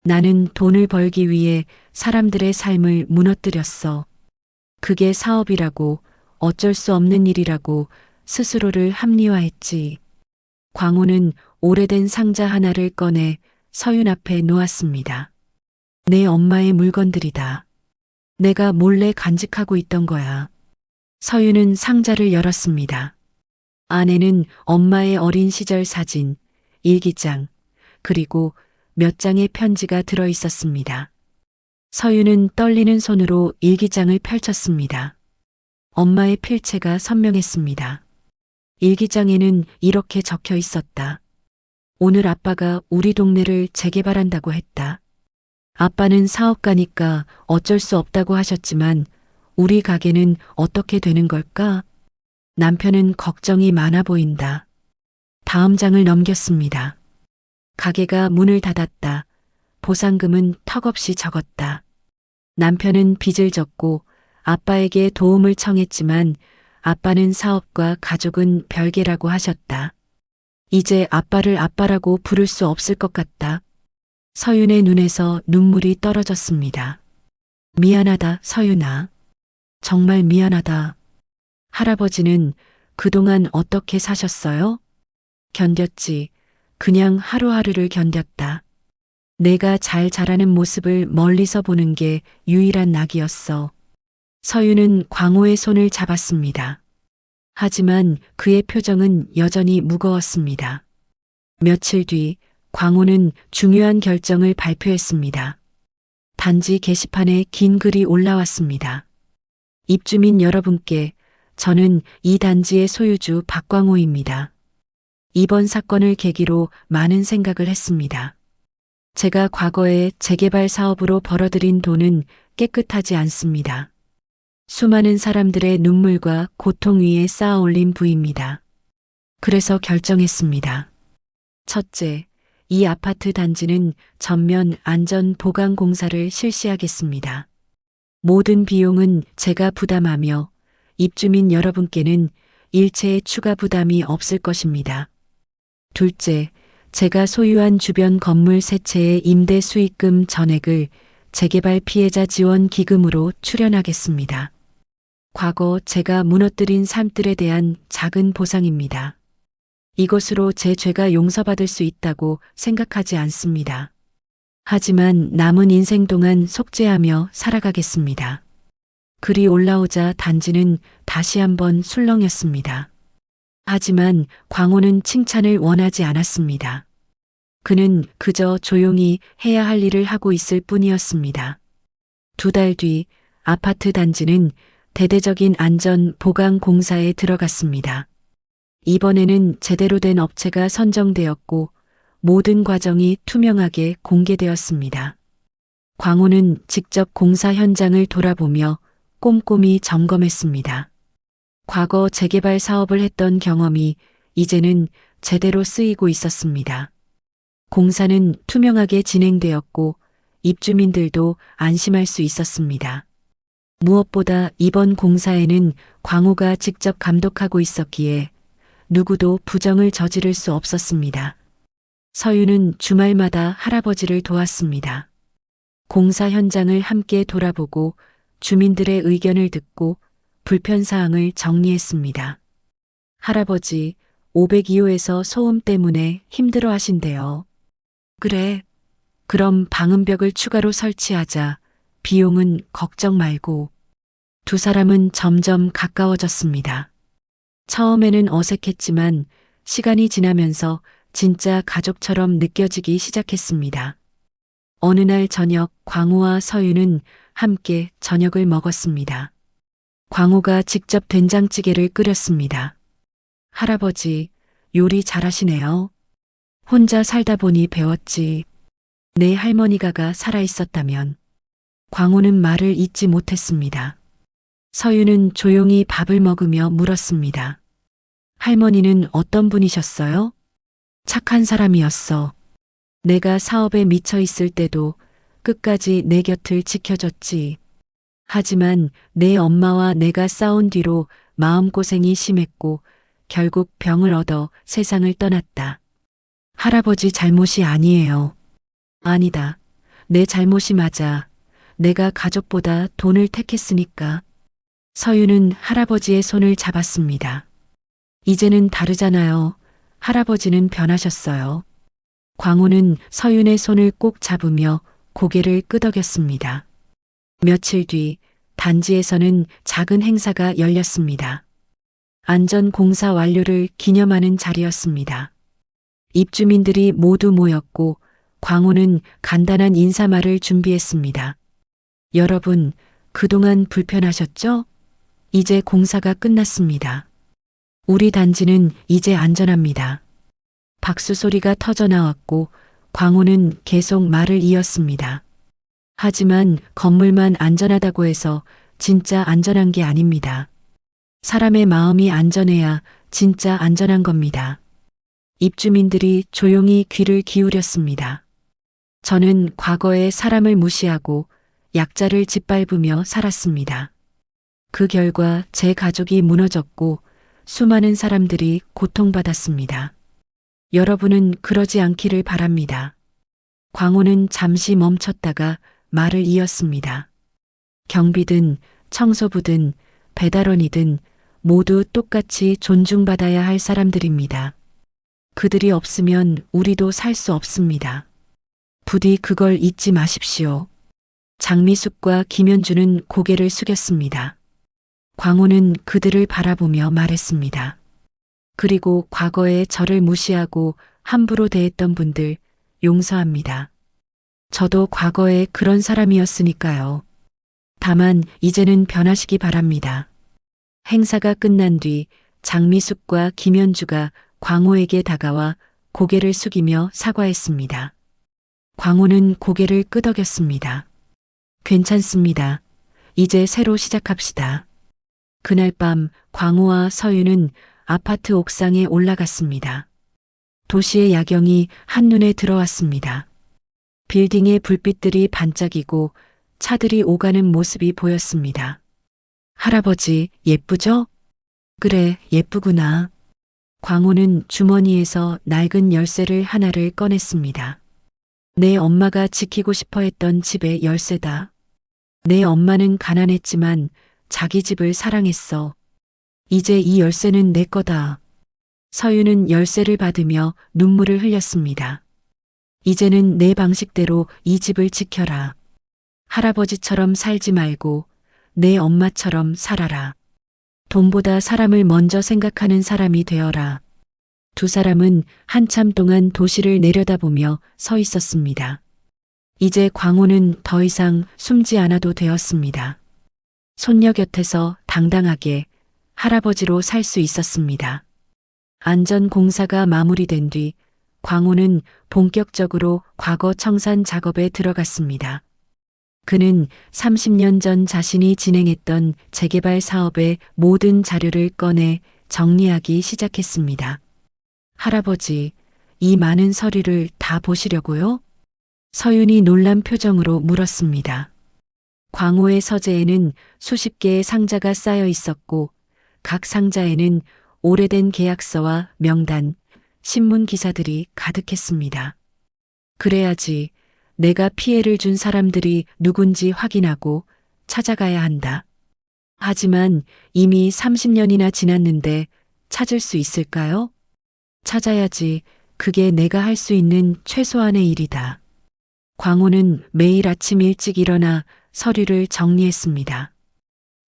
나는 돈을 벌기 위해 사람들의 삶을 무너뜨렸어. 그게 사업이라고 어쩔 수 없는 일이라고 스스로를 합리화했지. 광호는 오래된 상자 하나를 꺼내 서윤 앞에 놓았습니다. 내 엄마의 물건들이다. 내가 몰래 간직하고 있던 거야. 서윤은 상자를 열었습니다. 안에는 엄마의 어린 시절 사진, 일기장, 그리고 몇 장의 편지가 들어 있었습니다. 서윤은 떨리는 손으로 일기장을 펼쳤습니다. 엄마의 필체가 선명했습니다. 일기장에는 이렇게 적혀 있었다. 오늘 아빠가 우리 동네를 재개발한다고 했다. 아빠는 사업가니까 어쩔 수 없다고 하셨지만 우리 가게는 어떻게 되는 걸까? 남편은 걱정이 많아 보인다. 다음 장을 넘겼습니다. 가게가 문을 닫았다. 보상금은 턱없이 적었다. 남편은 빚을 졌고 아빠에게 도움을 청했지만 아빠는 사업과 가족은 별개라고 하셨다. 이제 아빠를 아빠라고 부를 수 없을 것 같다. 서윤의 눈에서 눈물이 떨어졌습니다. 미안하다, 서윤아. 정말 미안하다. 할아버지는 그동안 어떻게 사셨어요? 견뎠지. 그냥 하루하루를 견뎠다. 내가 잘 자라는 모습을 멀리서 보는 게 유일한 낙이었어. 서윤은 광호의 손을 잡았습니다. 하지만 그의 표정은 여전히 무거웠습니다. 며칠 뒤 광호는 중요한 결정을 발표했습니다. 단지 게시판에 긴 글이 올라왔습니다. 입주민 여러분께 저는 이 단지의 소유주 박광호입니다. 이번 사건을 계기로 많은 생각을 했습니다. 제가 과거에 재개발 사업으로 벌어들인 돈은 깨끗하지 않습니다. 수많은 사람들의 눈물과 고통 위에 쌓아 올린 부입니다. 그래서 결정했습니다. 첫째, 이 아파트 단지는 전면 안전 보강 공사를 실시하겠습니다. 모든 비용은 제가 부담하며 입주민 여러분께는 일체의 추가 부담이 없을 것입니다. 둘째, 제가 소유한 주변 건물 세 채의 임대 수익금 전액을 재개발 피해자 지원 기금으로 출연하겠습니다. 과거 제가 무너뜨린 삶들에 대한 작은 보상입니다. 이것으로 제 죄가 용서받을 수 있다고 생각하지 않습니다. 하지만 남은 인생 동안 속죄하며 살아가겠습니다. 글이 올라오자 단지는 다시 한번 술렁였습니다. 하지만 광호는 칭찬을 원하지 않았습니다. 그는 그저 조용히 해야 할 일을 하고 있을 뿐이었습니다. 2달 뒤 아파트 단지는 대대적인 안전 보강 공사에 들어갔습니다. 이번에는 제대로 된 업체가 선정되었고 모든 과정이 투명하게 공개되었습니다. 광호는 직접 공사 현장을 돌아보며 꼼꼼히 점검했습니다. 과거 재개발 사업을 했던 경험이 이제는 제대로 쓰이고 있었습니다. 공사는 투명하게 진행되었고 입주민들도 안심할 수 있었습니다. 무엇보다 이번 공사에는 광호가 직접 감독하고 있었기에 누구도 부정을 저지를 수 없었습니다. 서유는 주말마다 할아버지를 도왔습니다. 공사 현장을 함께 돌아보고 주민들의 의견을 듣고 불편사항을 정리했습니다. 할아버지, 502호에서 소음 때문에 힘들어 하신대요. 그래. 그럼 방음벽을 추가로 설치하자. 비용은 걱정 말고. 두 사람은 점점 가까워졌습니다. 처음에는 어색했지만 시간이 지나면서 진짜 가족처럼 느껴지기 시작했습니다. 어느 날 저녁 광호와 서유는 함께 저녁을 먹었습니다. 광호가 직접 된장찌개를 끓였습니다. 할아버지, 요리 잘하시네요. 혼자 살다 보니 배웠지. 내 할머니가 살아있었다면. 광호는 말을 잇지 못했습니다. 서유는 조용히 밥을 먹으며 물었습니다. 할머니는 어떤 분이셨어요? 착한 사람이었어. 내가 사업에 미쳐 있을 때도 끝까지 내 곁을 지켜줬지. 하지만 내 엄마와 내가 싸운 뒤로 마음고생이 심했고 결국 병을 얻어 세상을 떠났다. 할아버지 잘못이 아니에요. 아니다. 내 잘못이 맞아. 내가 가족보다 돈을 택했으니까. 서유는 할아버지의 손을 잡았습니다. 이제는 다르잖아요. 할아버지는 변하셨어요. 광호는 서윤의 손을 꼭 잡으며 고개를 끄덕였습니다. 며칠 뒤 단지에서는 작은 행사가 열렸습니다. 안전공사 완료를 기념하는 자리였습니다. 입주민들이 모두 모였고 광호는 간단한 인사말을 준비했습니다. 여러분, 그동안 불편하셨죠? 이제 공사가 끝났습니다. 우리 단지는 이제 안전합니다. 박수 소리가 터져 나왔고 광호는 계속 말을 이었습니다. 하지만 건물만 안전하다고 해서 진짜 안전한 게 아닙니다. 사람의 마음이 안전해야 진짜 안전한 겁니다. 입주민들이 조용히 귀를 기울였습니다. 저는 과거에 사람을 무시하고 약자를 짓밟으며 살았습니다. 그 결과 제 가족이 무너졌고 수많은 사람들이 고통받았습니다. 여러분은 그러지 않기를 바랍니다. 광호는 잠시 멈췄다가 말을 이었습니다. 경비든 청소부든 배달원이든 모두 똑같이 존중받아야 할 사람들입니다. 그들이 없으면 우리도 살 수 없습니다. 부디 그걸 잊지 마십시오. 장미숙과 김현주는 고개를 숙였습니다. 광호는 그들을 바라보며 말했습니다. 그리고 과거에 저를 무시하고 함부로 대했던 분들 용서합니다. 저도 과거에 그런 사람이었으니까요. 다만 이제는 변하시기 바랍니다. 행사가 끝난 뒤 장미숙과 김현주가 광호에게 다가와 고개를 숙이며 사과했습니다. 광호는 고개를 끄덕였습니다. 괜찮습니다. 이제 새로 시작합시다. 그날 밤 광호와 서유는 아파트 옥상에 올라갔습니다. 도시의 야경이 한눈에 들어왔습니다. 빌딩의 불빛들이 반짝이고 차들이 오가는 모습이 보였습니다. 할아버지, 예쁘죠? 그래, 예쁘구나. 광호는 주머니에서 낡은 열쇠를 하나를 꺼냈습니다. 내 엄마가 지키고 싶어 했던 집의 열쇠다. 내 엄마는 가난했지만 자기 집을 사랑했어. 이제 이 열쇠는 내 거다. 서유는 열쇠를 받으며 눈물을 흘렸습니다. 이제는 내 방식대로 이 집을 지켜라. 할아버지처럼 살지 말고 내 엄마처럼 살아라. 돈보다 사람을 먼저 생각하는 사람이 되어라. 두 사람은 한참 동안 도시를 내려다보며 서 있었습니다. 이제 광호는 더 이상 숨지 않아도 되었습니다. 손녀 곁에서 당당하게 할아버지로 살 수 있었습니다. 안전 공사가 마무리된 뒤 광호는 본격적으로 과거 청산 작업에 들어갔습니다. 그는 30년 전 자신이 진행했던 재개발 사업의 모든 자료를 꺼내 정리하기 시작했습니다. 할아버지, 이 많은 서류를 다 보시려고요? 서윤이 놀란 표정으로 물었습니다. 광호의 서재에는 수십 개의 상자가 쌓여 있었고 각 상자에는 오래된 계약서와 명단, 신문 기사들이 가득했습니다. 그래야지 내가 피해를 준 사람들이 누군지 확인하고 찾아가야 한다. 하지만 이미 30년이나 지났는데 찾을 수 있을까요? 찾아야지. 그게 내가 할 수 있는 최소한의 일이다. 광호는 매일 아침 일찍 일어나 서류를 정리했습니다.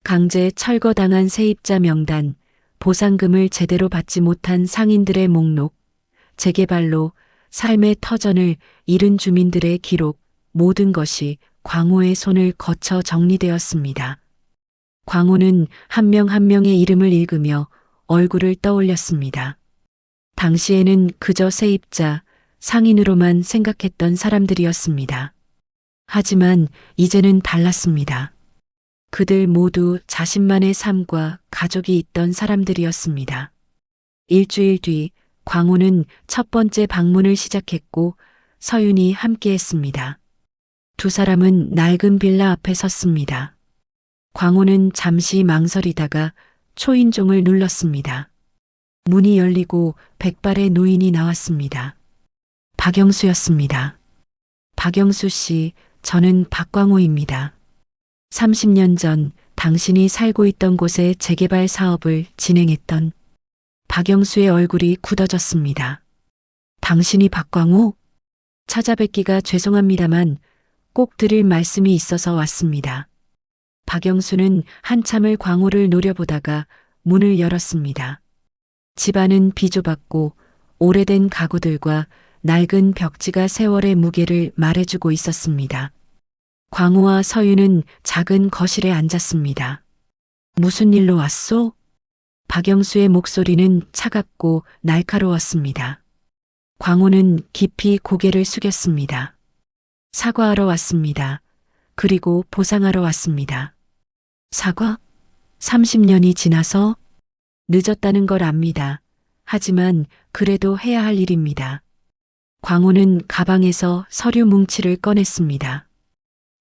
강제 철거당한 세입자 명단, 보상금을 제대로 받지 못한 상인들의 목록, 재개발로 삶의 터전을 잃은 주민들의 기록, 모든 것이 광호의 손을 거쳐 정리되었습니다. 광호는 한 명 한 명의 이름을 읽으며 얼굴을 떠올렸습니다. 당시에는 그저 세입자, 상인으로만 생각했던 사람들이었습니다. 하지만 이제는 달랐습니다. 그들 모두 자신만의 삶과 가족이 있던 사람들이었습니다. 일주일 뒤 광호는 첫 번째 방문을 시작했고 서윤이 함께했습니다. 두 사람은 낡은 빌라 앞에 섰습니다. 광호는 잠시 망설이다가 초인종을 눌렀습니다. 문이 열리고 백발의 노인이 나왔습니다. 박영수였습니다. 박영수 씨, 저는 박광호입니다. 30년 전 당신이 살고 있던 곳에 재개발 사업을 진행했던 박영수의 얼굴이 굳어졌습니다. 당신이 박광호? 찾아뵙기가 죄송합니다만 꼭 드릴 말씀이 있어서 왔습니다. 박영수는 한참을 광호를 노려보다가 문을 열었습니다. 집안은 비좁았고 오래된 가구들과 낡은 벽지가 세월의 무게를 말해주고 있었습니다. 광호와 서유는 작은 거실에 앉았습니다. 무슨 일로 왔소? 박영수의 목소리는 차갑고 날카로웠습니다. 광호는 깊이 고개를 숙였습니다. 사과하러 왔습니다. 그리고 보상하러 왔습니다. 사과? 30년이 지나서? 늦었다는 걸 압니다. 하지만 그래도 해야 할 일입니다. 광호는 가방에서 서류 뭉치를 꺼냈습니다.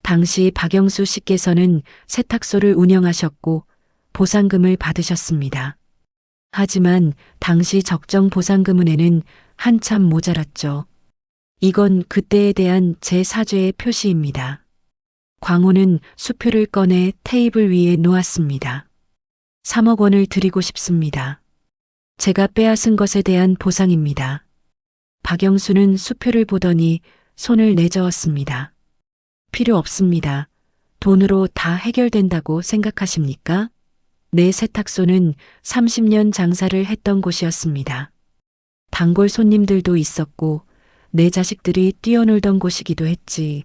당시 박영수 씨께서는 세탁소를 운영하셨고 보상금을 받으셨습니다. 하지만 당시 적정 보상금은에는 한참 모자랐죠. 이건 그때에 대한 제 사죄의 표시입니다. 광호는 수표를 꺼내 테이블 위에 놓았습니다. 3억 원을 드리고 싶습니다. 제가 빼앗은 것에 대한 보상입니다. 박영수는 수표를 보더니 손을 내저었습니다. 필요 없습니다. 돈으로 다 해결된다고 생각하십니까? 내 세탁소는 30년 장사를 했던 곳이었습니다. 단골 손님들도 있었고 내 자식들이 뛰어놀던 곳이기도 했지.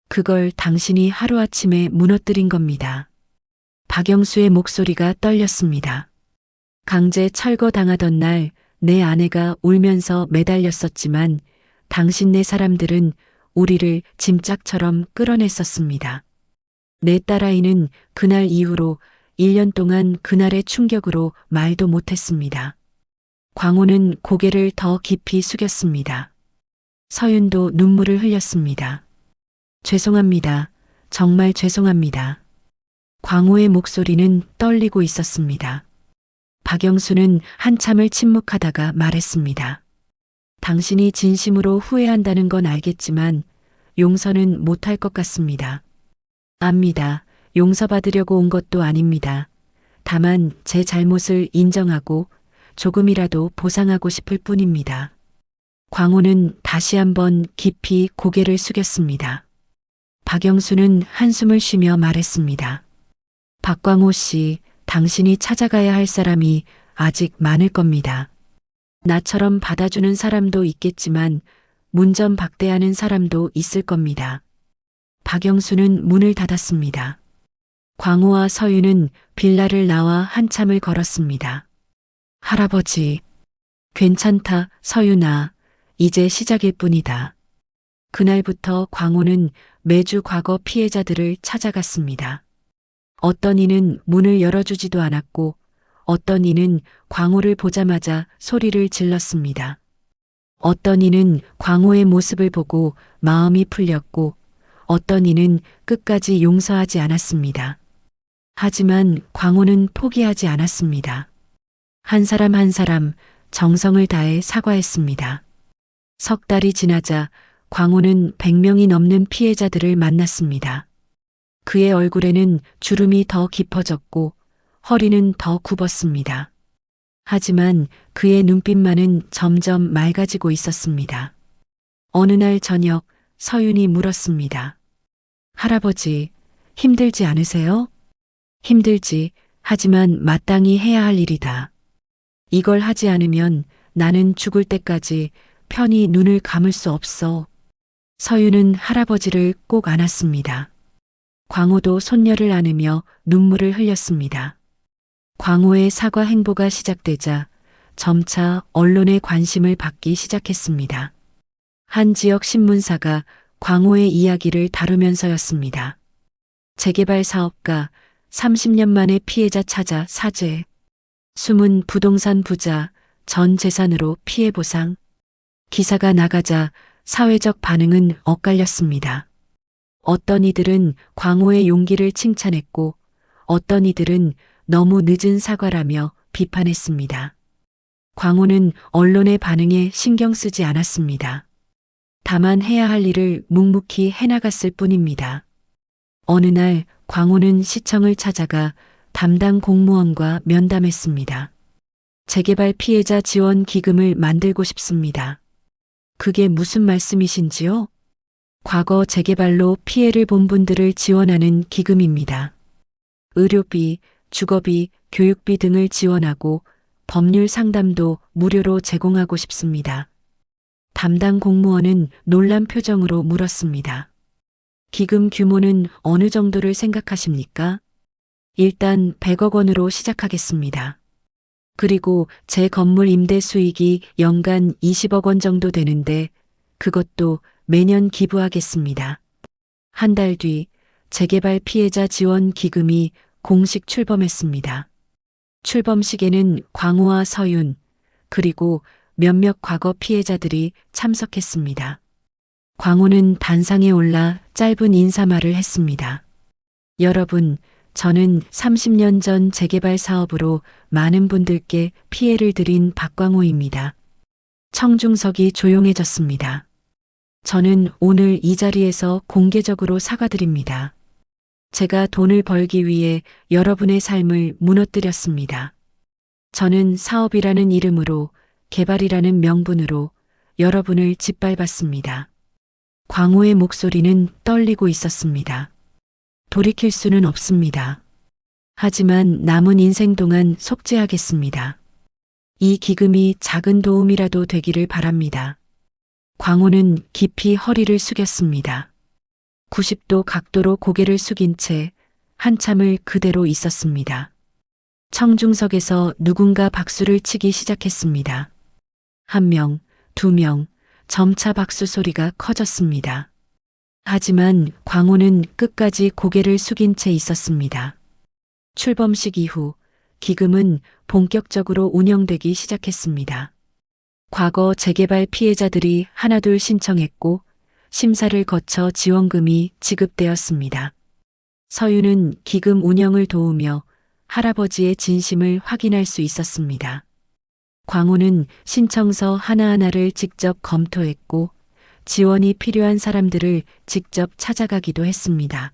그걸 당신이 하루아침에 무너뜨린 겁니다. 박영수의 목소리가 떨렸습니다. 강제 철거당하던 날 내 아내가 울면서 매달렸었지만 당신네 사람들은 우리를 짐짝처럼 끌어냈었습니다. 내 딸아이는 그날 이후로 1년 동안 그날의 충격으로 말도 못했습니다. 광호는 고개를 더 깊이 숙였습니다. 서윤도 눈물을 흘렸습니다. 죄송합니다. 정말 죄송합니다. 광호의 목소리는 떨리고 있었습니다. 박영수는 한참을 침묵하다가 말했습니다. 당신이 진심으로 후회한다는 건 알겠지만 용서는 못할 것 같습니다. 압니다. 용서받으려고 온 것도 아닙니다. 다만 제 잘못을 인정하고 조금이라도 보상하고 싶을 뿐입니다. 광호는 다시 한번 깊이 고개를 숙였습니다. 박영수는 한숨을 쉬며 말했습니다. 박광호 씨, 당신이 찾아가야 할 사람이 아직 많을 겁니다. 나처럼 받아주는 사람도 있겠지만 문전박대하는 사람도 있을 겁니다. 박영수는 문을 닫았습니다. 광호와 서유는 빌라를 나와 한참을 걸었습니다. 할아버지, 괜찮다, 서유나. 이제 시작일 뿐이다. 그날부터 광호는 매주 과거 피해자들을 찾아갔습니다. 어떤 이는 문을 열어주지도 않았고 어떤 이는 광호를 보자마자 소리를 질렀습니다. 어떤 이는 광호의 모습을 보고 마음이 풀렸고 어떤 이는 끝까지 용서하지 않았습니다. 하지만 광호는 포기하지 않았습니다. 한 사람 한 사람 정성을 다해 사과했습니다. 석 달이 지나자 광호는 100명이 넘는 피해자들을 만났습니다. 그의 얼굴에는 주름이 더 깊어졌고 허리는 더 굽었습니다. 하지만 그의 눈빛만은 점점 맑아지고 있었습니다. 어느 날 저녁 서윤이 물었습니다. 할아버지, 힘들지 않으세요? 힘들지. 하지만 마땅히 해야 할 일이다. 이걸 하지 않으면 나는 죽을 때까지 편히 눈을 감을 수 없어. 서윤은 할아버지를 꼭 안았습니다. 광호도 손녀를 안으며 눈물을 흘렸습니다. 광호의 사과 행보가 시작되자 점차 언론의 관심을 받기 시작했습니다. 한 지역 신문사가 광호의 이야기를 다루면서였습니다. 재개발 사업가 30년 만에 피해자 찾아 사죄. 숨은 부동산 부자 전 재산으로 피해 보상. 기사가 나가자 사회적 반응은 엇갈렸습니다. 어떤 이들은 광호의 용기를 칭찬했고 어떤 이들은 너무 늦은 사과라며 비판했습니다. 광호는 언론의 반응에 신경 쓰지 않았습니다. 다만 해야 할 일을 묵묵히 해나갔을 뿐입니다. 어느 날 광호는 시청을 찾아가 담당 공무원과 면담했습니다. 재개발 피해자 지원 기금을 만들고 싶습니다. 그게 무슨 말씀이신지요? 과거 재개발로 피해를 본 분들을 지원하는 기금입니다. 의료비, 주거비, 교육비 등을 지원하고 법률 상담도 무료로 제공하고 싶습니다. 담당 공무원은 놀란 표정으로 물었습니다. 기금 규모는 어느 정도를 생각하십니까? 일단 100억 원으로 시작하겠습니다. 그리고 제 건물 임대 수익이 연간 20억 원 정도 되는데 그것도 매년 기부하겠습니다. 한 달 뒤 재개발 피해자 지원 기금이 공식 출범했습니다. 출범식에는 광호와 서윤 그리고 몇몇 과거 피해자들이 참석했습니다. 광호는 단상에 올라 짧은 인사말을 했습니다. 여러분, 저는 30년 전 재개발 사업으로 많은 분들께 피해를 드린 박광호입니다. 청중석이 조용해졌습니다. 저는 오늘 이 자리에서 공개적으로 사과드립니다. 제가 돈을 벌기 위해 여러분의 삶을 무너뜨렸습니다. 저는 사업이라는 이름으로 개발이라는 명분으로 여러분을 짓밟았습니다. 광호의 목소리는 떨리고 있었습니다. 돌이킬 수는 없습니다. 하지만 남은 인생 동안 속죄하겠습니다. 이 기금이 작은 도움이라도 되기를 바랍니다. 광호는 깊이 허리를 숙였습니다. 90도 각도로 고개를 숙인 채 한참을 그대로 있었습니다. 청중석에서 누군가 박수를 치기 시작했습니다. 1명, 2명, 점차 박수 소리가 커졌습니다. 하지만 광호는 끝까지 고개를 숙인 채 있었습니다. 출범식 이후 기금은 본격적으로 운영되기 시작했습니다. 과거 재개발 피해자들이 하나둘 신청했고 심사를 거쳐 지원금이 지급되었습니다. 서윤은 기금 운영을 도우며 할아버지의 진심을 확인할 수 있었습니다. 광호는 신청서 하나하나를 직접 검토했고 지원이 필요한 사람들을 직접 찾아가기도 했습니다.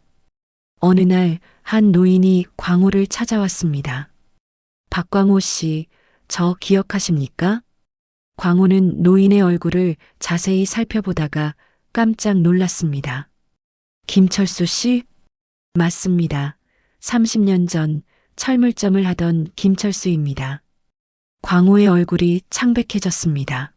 어느 날 한 노인이 광호를 찾아왔습니다. 박광호 씨, 저 기억하십니까? 광호는 노인의 얼굴을 자세히 살펴보다가 깜짝 놀랐습니다. 김철수 씨? 맞습니다. 30년 전 철물점을 하던 김철수입니다. 광호의 얼굴이 창백해졌습니다.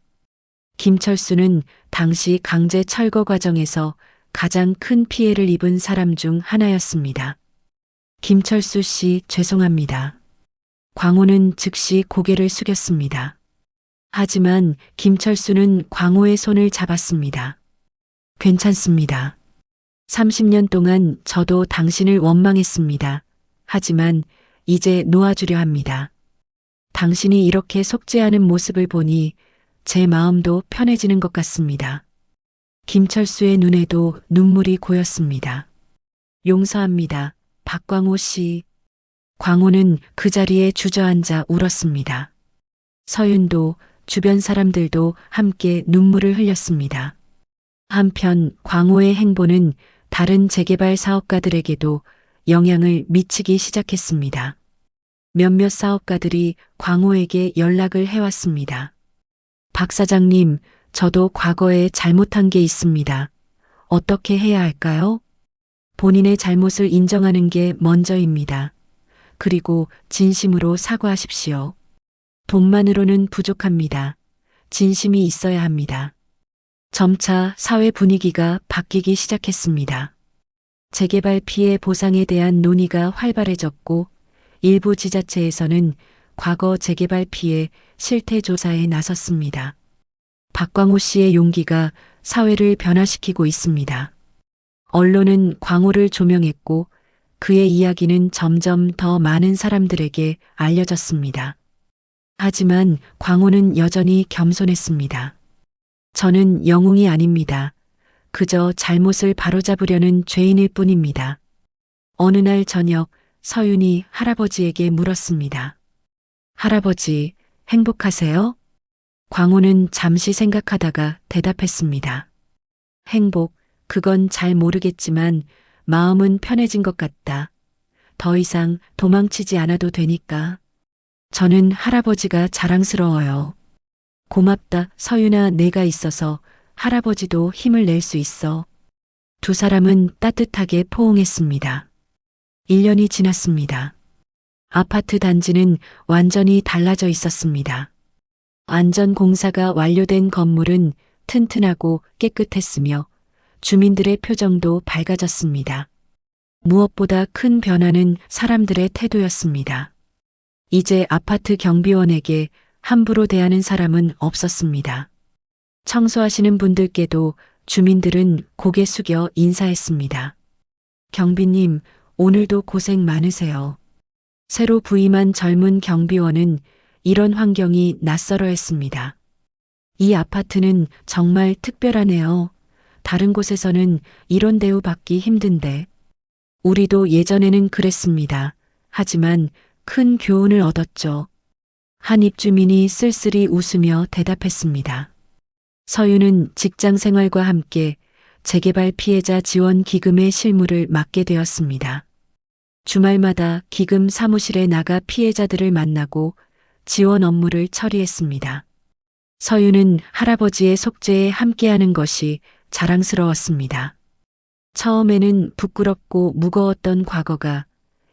김철수는 당시 강제 철거 과정에서 가장 큰 피해를 입은 사람 중 하나였습니다. 김철수 씨, 죄송합니다. 광호는 즉시 고개를 숙였습니다. 하지만 김철수는 광호의 손을 잡았습니다. 괜찮습니다. 30년 동안 저도 당신을 원망했습니다. 하지만 이제 놓아주려 합니다. 당신이 이렇게 속죄하는 모습을 보니 제 마음도 편해지는 것 같습니다. 김철수의 눈에도 눈물이 고였습니다. 용서합니다. 박광호 씨. 광호는 그 자리에 주저앉아 울었습니다. 서윤도 주변 사람들도 함께 눈물을 흘렸습니다. 한편 광호의 행보는 다른 재개발 사업가들에게도 영향을 미치기 시작했습니다. 몇몇 사업가들이 광호에게 연락을 해왔습니다. 박 사장님, 저도 과거에 잘못한 게 있습니다. 어떻게 해야 할까요? 본인의 잘못을 인정하는 게 먼저입니다. 그리고 진심으로 사과하십시오. 돈만으로는 부족합니다. 진심이 있어야 합니다. 점차 사회 분위기가 바뀌기 시작했습니다. 재개발 피해 보상에 대한 논의가 활발해졌고 일부 지자체에서는 과거 재개발 피해 실태 조사에 나섰습니다. 박광호 씨의 용기가 사회를 변화시키고 있습니다. 언론은 광호를 조명했고 그의 이야기는 점점 더 많은 사람들에게 알려졌습니다. 하지만 광호는 여전히 겸손했습니다. 저는 영웅이 아닙니다. 그저 잘못을 바로잡으려는 죄인일 뿐입니다. 어느 날 저녁 서윤이 할아버지에게 물었습니다. 할아버지, 행복하세요? 광호는 잠시 생각하다가 대답했습니다. 행복, 그건 잘 모르겠지만 마음은 편해진 것 같다. 더 이상 도망치지 않아도 되니까. 저는 할아버지가 자랑스러워요. 고맙다, 서윤아, 내가 있어서 할아버지도 힘을 낼 수 있어. 두 사람은 따뜻하게 포옹했습니다. 1년이 지났습니다. 아파트 단지는 완전히 달라져 있었습니다. 안전 공사가 완료된 건물은 튼튼하고 깨끗했으며 주민들의 표정도 밝아졌습니다. 무엇보다 큰 변화는 사람들의 태도였습니다. 이제 아파트 경비원에게 함부로 대하는 사람은 없었습니다. 청소하시는 분들께도 주민들은 고개 숙여 인사했습니다. 경비님, 오늘도 고생 많으세요. 새로 부임한 젊은 경비원은 이런 환경이 낯설어 했습니다. 이 아파트는 정말 특별하네요. 다른 곳에서는 이런 대우 받기 힘든데. 우리도 예전에는 그랬습니다. 하지만 큰 교훈을 얻었죠. 한 입주민이 쓸쓸히 웃으며 대답했습니다. 서윤은 직장 생활과 함께 재개발 피해자 지원 기금의 실무를 맡게 되었습니다. 주말마다 기금 사무실에 나가 피해자들을 만나고 지원 업무를 처리했습니다. 서윤은 할아버지의 속죄에 함께하는 것이 자랑스러웠습니다. 처음에는 부끄럽고 무거웠던 과거가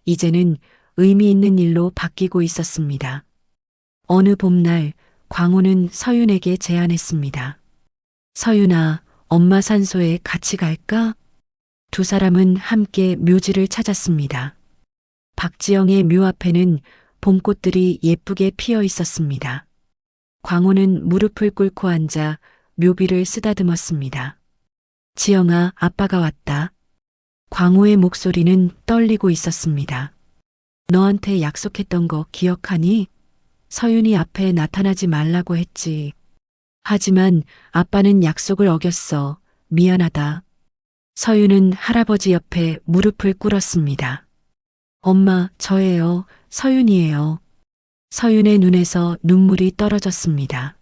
이제는 의미 있는 일로 바뀌고 있었습니다. 어느 봄날 광호는 서윤에게 제안했습니다. 서윤아, 엄마 산소에 같이 갈까? 두 사람은 함께 묘지를 찾았습니다. 박지영의 묘 앞에는 봄꽃들이 예쁘게 피어 있었습니다. 광호는 무릎을 꿇고 앉아 묘비를 쓰다듬었습니다. 지영아, 아빠가 왔다. 광호의 목소리는 떨리고 있었습니다. 너한테 약속했던 거 기억하니? 서윤이 앞에 나타나지 말라고 했지. 하지만 아빠는 약속을 어겼어. 미안하다. 서윤은 할아버지 옆에 무릎을 꿇었습니다. 엄마, 저예요. 서윤이에요. 서윤의 눈에서 눈물이 떨어졌습니다.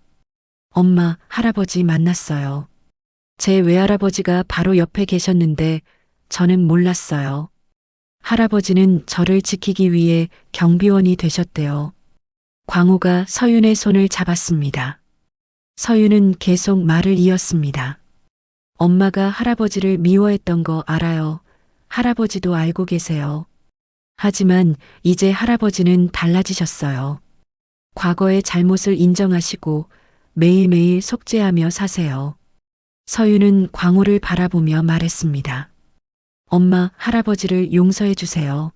엄마, 할아버지 만났어요. 제 외할아버지가 바로 옆에 계셨는데 저는 몰랐어요. 할아버지는 저를 지키기 위해 경비원이 되셨대요. 광호가 서윤의 손을 잡았습니다. 서윤은 계속 말을 이었습니다. 엄마가 할아버지를 미워했던 거 알아요. 할아버지도 알고 계세요. 하지만 이제 할아버지는 달라지셨어요. 과거의 잘못을 인정하시고 매일매일 속죄하며 사세요. 서윤은 광호를 바라보며 말했습니다. 엄마, 할아버지를 용서해 주세요.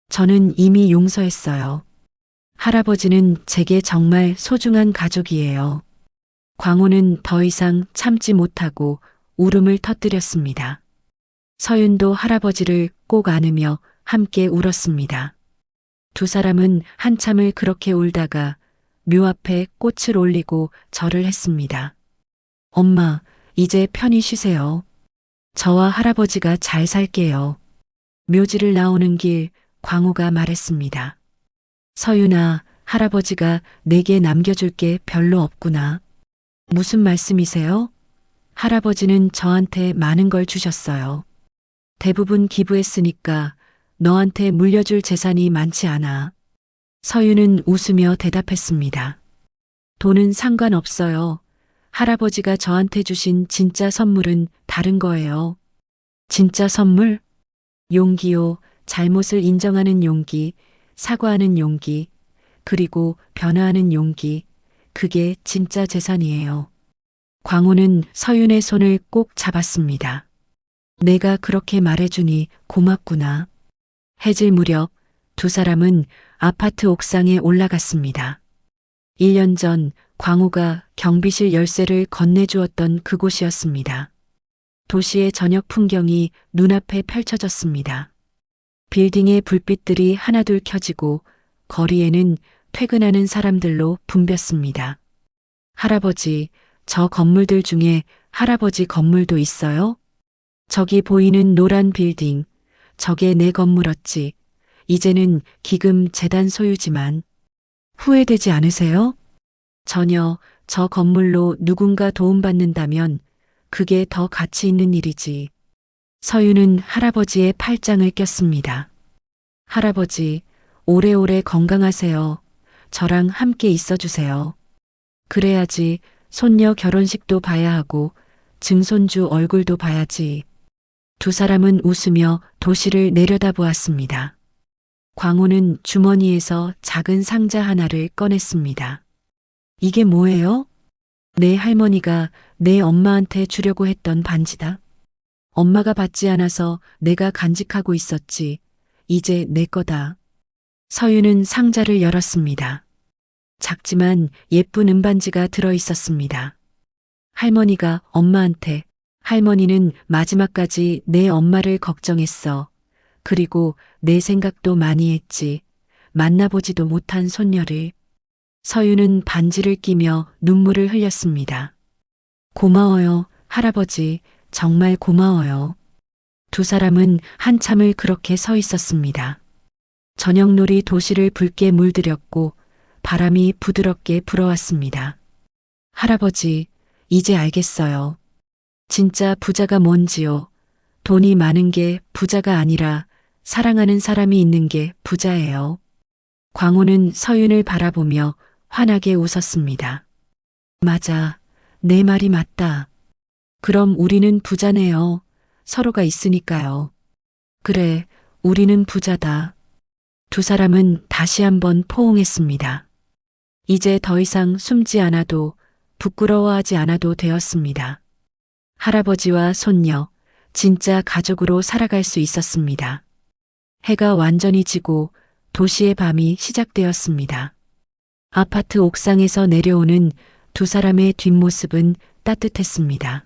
저는 이미 용서했어요. 할아버지는 제게 정말 소중한 가족이에요. 광호는 더 이상 참지 못하고 울음을 터뜨렸습니다. 서윤도 할아버지를 꼭 안으며 함께 울었습니다. 두 사람은 한참을 그렇게 울다가 묘 앞에 꽃을 올리고 절을 했습니다. 엄마, 이제 편히 쉬세요. 저와 할아버지가 잘 살게요. 묘지를 나오는 길 광호가 말했습니다. 서윤아, 할아버지가 내게 남겨줄 게 별로 없구나. 무슨 말씀이세요? 할아버지는 저한테 많은 걸 주셨어요. 대부분 기부했으니까 너한테 물려줄 재산이 많지 않아. 서윤은 웃으며 대답했습니다. 돈은 상관없어요. 할아버지가 저한테 주신 진짜 선물은 다른 거예요. 진짜 선물? 용기요. 잘못을 인정하는 용기, 사과하는 용기, 그리고 변화하는 용기. 그게 진짜 재산이에요. 광호는 서윤의 손을 꼭 잡았습니다. 내가 그렇게 말해주니 고맙구나. 해질 무렵 두 사람은 아파트 옥상에 올라갔습니다. 1년 전 광호가 경비실 열쇠를 건네주었던 그곳이었습니다. 도시의 저녁 풍경이 눈앞에 펼쳐졌습니다. 빌딩의 불빛들이 하나둘 켜지고 거리에는 퇴근하는 사람들로 붐볐습니다. 할아버지, 저 건물들 중에 할아버지 건물도 있어요? 저기 보이는 노란 빌딩, 저게 내 건물었지. 이제는 기금 재단 소유지만. 후회되지 않으세요? 전혀. 저 건물로 누군가 도움받는다면 그게 더 가치 있는 일이지. 서윤은 할아버지의 팔짱을 꼈습니다. 할아버지, 오래오래 건강하세요. 저랑 함께 있어주세요. 그래야지 손녀 결혼식도 봐야 하고 증손주 얼굴도 봐야지. 두 사람은 웃으며 도시를 내려다보았습니다. 광호는 주머니에서 작은 상자 하나를 꺼냈습니다. 이게 뭐예요? 내 할머니가 내 엄마한테 주려고 했던 반지다. 엄마가 받지 않아서 내가 간직하고 있었지. 이제 내 거다. 서윤은 상자를 열었습니다. 작지만 예쁜 은반지가 들어 있었습니다. 할머니가 엄마한테, 할머니는 마지막까지 내 엄마를 걱정했어. 그리고 내 생각도 많이 했지. 만나보지도 못한 손녀를. 서윤은 반지를 끼며 눈물을 흘렸습니다. 고마워요, 할아버지. 정말 고마워요. 두 사람은 한참을 그렇게 서 있었습니다. 저녁놀이 도시를 붉게 물들였고 바람이 부드럽게 불어왔습니다. 할아버지, 이제 알겠어요. 진짜 부자가 뭔지요. 돈이 많은 게 부자가 아니라 사랑하는 사람이 있는 게 부자예요. 광호는 서윤을 바라보며 환하게 웃었습니다. 맞아. 내 말이 맞다. 그럼 우리는 부자네요. 서로가 있으니까요. 그래, 우리는 부자다. 두 사람은 다시 한번 포옹했습니다. 이제 더 이상 숨지 않아도 부끄러워하지 않아도 되었습니다. 할아버지와 손녀, 진짜 가족으로 살아갈 수 있었습니다. 해가 완전히 지고 도시의 밤이 시작되었습니다. 아파트 옥상에서 내려오는 두 사람의 뒷모습은 따뜻했습니다.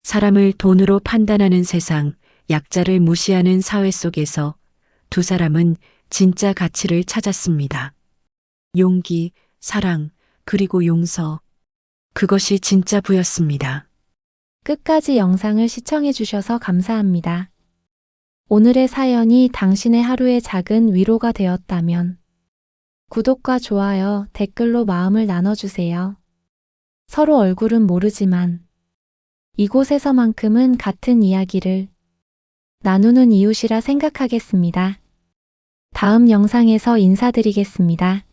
사람을 돈으로 판단하는 세상, 약자를 무시하는 사회 속에서 두 사람은 진짜 가치를 찾았습니다. 용기, 사랑, 그리고 용서. 그것이 진짜 부였습니다. 끝까지 영상을 시청해 주셔서 감사합니다. 오늘의 사연이 당신의 하루의 작은 위로가 되었다면 구독과 좋아요, 댓글로 마음을 나눠주세요. 서로 얼굴은 모르지만 이곳에서만큼은 같은 이야기를 나누는 이웃이라 생각하겠습니다. 다음 영상에서 인사드리겠습니다.